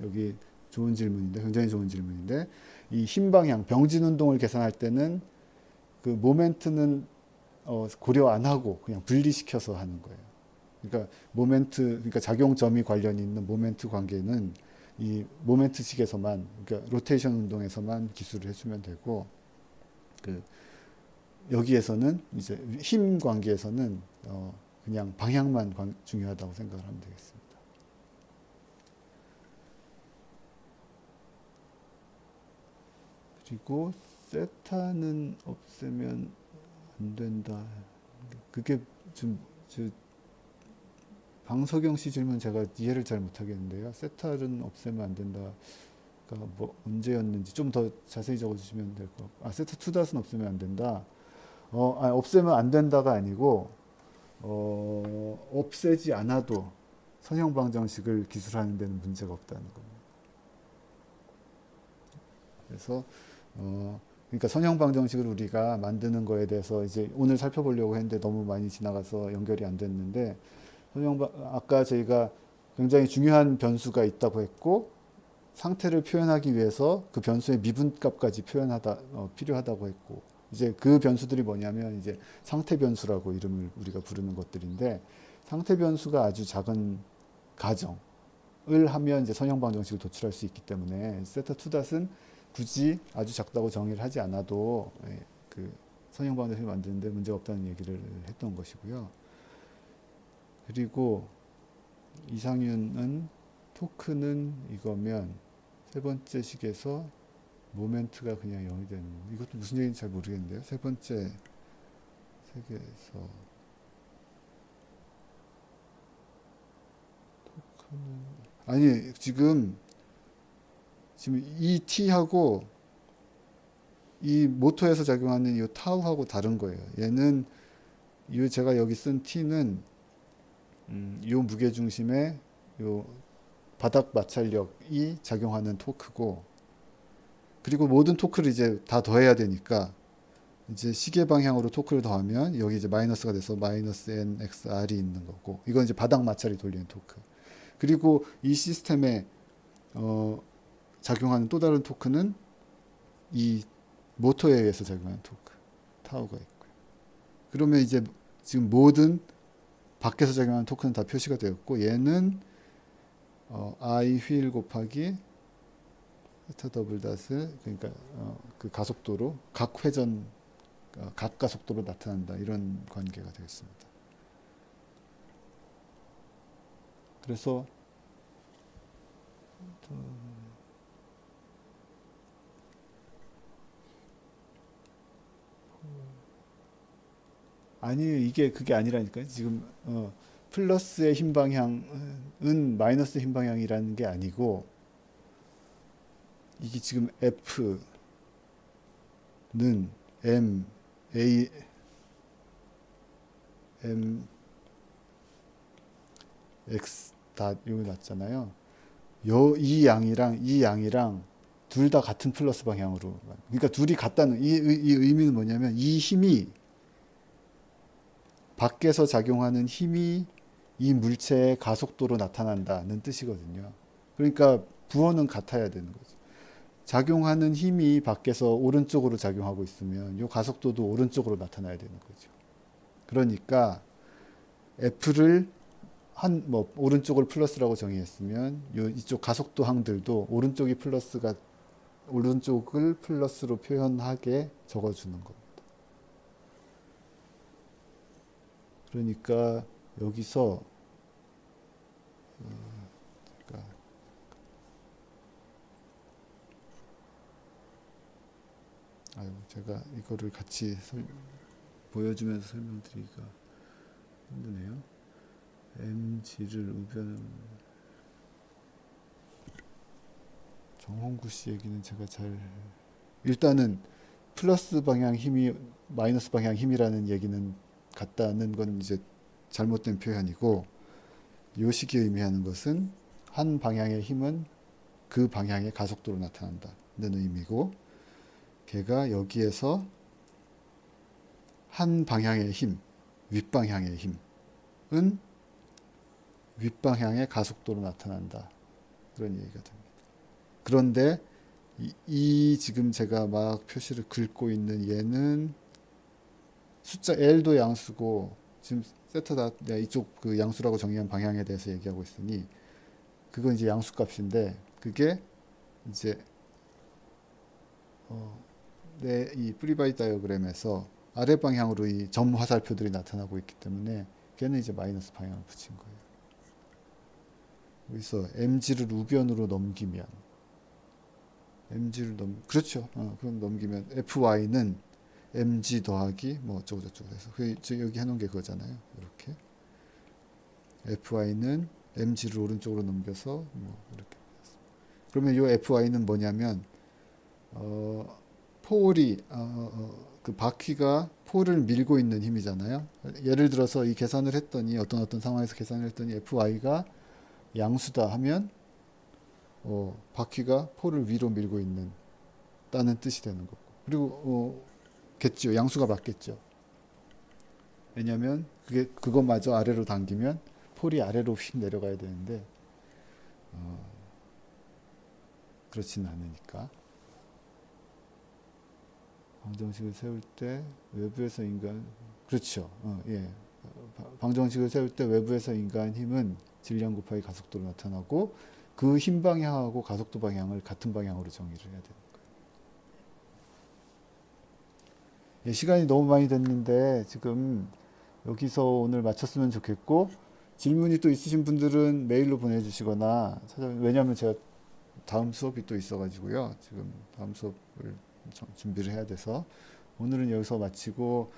여기 좋은 질문인데 굉장히 좋은 질문인데 이 힘 방향 병진 운동을 계산할 때는 그 모멘트는 고려 안 하고 그냥 분리시켜서 하는 거예요. 그러니까 작용점이 관련이 있는 모멘트 관계는 이 모멘트식에서만 그러니까 로테이션 운동에서만 기술을 해주면 되고 여기에서는 이제 힘 관계에서는 그냥 방향만 중요하다고 생각을 하면 되겠습니다. 그리고 세타는 없애면 안 된다. 그게 좀 방석영 씨 질문 제가 이해를 잘 못하겠는데요. 세타는 없애면 안 된다가 뭐 언제였는지 좀 더 자세히 적어주시면 될 것 같고. 세타 투닷은 없애면 안 된다. 없애면 안 된다가 아니고 없애지 않아도 선형 방정식을 기술하는 데는 문제가 없다는 겁니다. 그래서 그러니까 선형 방정식을 우리가 만드는 거에 대해서 이제 오늘 살펴보려고 했는데 너무 많이 지나가서 연결이 안 됐는데 아까 저희가 굉장히 중요한 변수가 있다고 했고 상태를 표현하기 위해서 그 변수의 미분값까지 필요하다고 했고 이제 그 변수들이 뭐냐면 이제 상태 변수라고 이름을 우리가 부르는 것들인데 상태 변수가 아주 작은 가정을 하면 이제 선형 방정식을 도출할 수 있기 때문에 세타 투닷은 굳이 아주 작다고 정의를 하지 않아도 그 선형 방정식을 만드는데 문제가 없다는 얘기를 했던 것이고요. 그리고 이상윤은 토크는 이거면 세 번째 식에서 모멘트가 그냥 0이 되는 이것도 무슨 얘기인지 잘 모르겠는데요. 세 번째 세계에서 토크는 아니 지금 이 t하고 이 모터에서 작용하는 이 타우하고 다른 거예요. 얘는 이 제가 여기 쓴 t는 이 무게중심의 요 바닥 마찰력이 작용하는 토크고 그리고 모든 토크를 이제 다 더해야 되니까 이제 시계 방향으로 토크를 더하면 여기 이제 마이너스가 돼서 마이너스 nxr이 있는 거고 이건 이제 바닥 마찰이 돌리는 토크. 그리고 이 시스템에 작용하는 또 다른 토크는 이 모터에 의해서 작용하는 토크 타우가 있고요. 그러면 이제 지금 모든 밖에서 작용하는 토크는 다 표시가 되었고 얘는 I 휠 곱하기 세타 더블 닷을 그러니까 그 가속도로 각 회전 각 가속도로 나타난다 이런 관계가 되겠습니다. 그래서 아니 이게 그게 아니라니까요. 지금 플러스의 힘 방향은 마이너스 힘 방향이라는 게 아니고 이게 지금 F는 M, A, M, X 다 여기 났잖아요. 이 양이랑 둘 다 같은 플러스 방향으로. 그러니까 둘이 같다는 이 의미는 뭐냐면 이 힘이 밖에서 작용하는 힘이 이 물체의 가속도로 나타난다는 뜻이거든요. 그러니까 부호는 같아야 되는 거죠. 작용하는 힘이 밖에서 오른쪽으로 작용하고 있으면 이 가속도도 오른쪽으로 나타나야 되는 거죠. 그러니까 F를 오른쪽을 플러스라고 정의했으면 이쪽 가속도 항들도 오른쪽을 플러스로 표현하게 적어주는 겁니다. 그러니까 여기서 제가 이거를 같이 보여주면서 설명드리기가 힘드네요. mg를 정홍구 씨 얘기는 제가 일단은 플러스 방향 힘이 마이너스 방향 힘이라는 얘기는 같다는 건 이제 잘못된 표현이고 이 식이 의미하는 것은 한 방향의 힘은 그 방향의 가속도로 나타난다는 의미고 걔가 여기에서 한 방향의 힘, 윗방향의 힘은 윗방향의 가속도로 나타난다. 그런 얘기가 됩니다. 그런데 이 지금 제가 막 표시를 긁고 있는 얘는 숫자 L도 양수고 지금 세타 이쪽 그 양수라고 정의한 방향에 대해서 얘기하고 있으니 그건 이제 양수 값인데 그게 이제 이 프리바이 다이어그램에서 아래 방향으로 이 점 화살표들이 나타나고 있기 때문에 걔는 이제 마이너스 방향을 붙인 거예요. 여기서 mg를 우변으로 넘기면 mg를 그렇죠. 그럼 넘기면 fy는 mg 더하기 뭐 어쩌고 저쩌고 해서 여기 해놓은 게 그거잖아요. 이렇게 fy는 mg를 오른쪽으로 넘겨서 뭐 이렇게. 그러면 이 fy는 뭐냐면 폴이 그 바퀴가 폴을 밀고 있는 힘이잖아요. 예를 들어서 이 계산을 했더니 어떤 상황에서 계산을 했더니 fy가 양수다 하면 바퀴가 폴을 위로 밀고 있는다는 뜻이 되는 거고. 그리고 겠죠. 양수가 맞겠죠. 왜냐하면 그것마저 아래로 당기면 폴이 아래로 휙 내려가야 되는데 그렇지는 않으니까. 방정식을 세울 때 외부에서 인간 그렇죠. 예. 방정식을 세울 때 외부에서 인가한 힘은 질량 곱하기 가속도로 나타나고 그 힘 방향하고 가속도 방향을 같은 방향으로 정의를 해야 되는 거예요. 예, 시간이 너무 많이 됐는데 지금 여기서 오늘 마쳤으면 좋겠고 질문이 또 있으신 분들은 메일로 보내주시거나 왜냐하면 제가 다음 수업이 또 있어가지고요. 지금 다음 수업을 준비를 해야 돼서 오늘은 여기서 마치고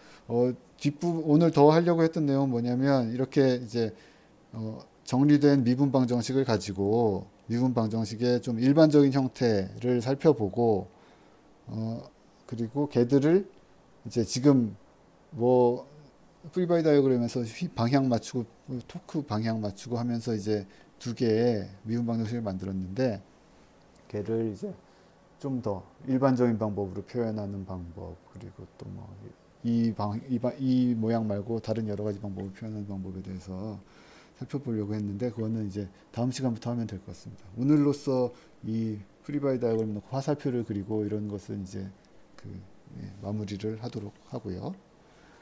뒷부분 오늘 더 하려고 했던 내용은 뭐냐면 이렇게 이제 정리된 미분 방정식을 가지고 미분 방정식의 좀 일반적인 형태를 살펴보고 그리고 걔들을 이제 지금 뭐 프리바이 다이어그램에서 방향 맞추고 토크 방향 맞추고 하면서 이제 두 개의 미분 방정식을 만들었는데 걔를 이제 좀 더 일반적인 방법으로 표현하는 방법 그리고 또 뭐 이 모양 말고 다른 여러 가지 방법을 표현하는 방법에 대해서 살펴보려고 했는데 그거는 이제 다음 시간부터 하면 될 것 같습니다. 오늘로써 이 프리바이 다이어그램 놓고 화살표를 그리고 이런 것은 이제 마무리를 하도록 하고요.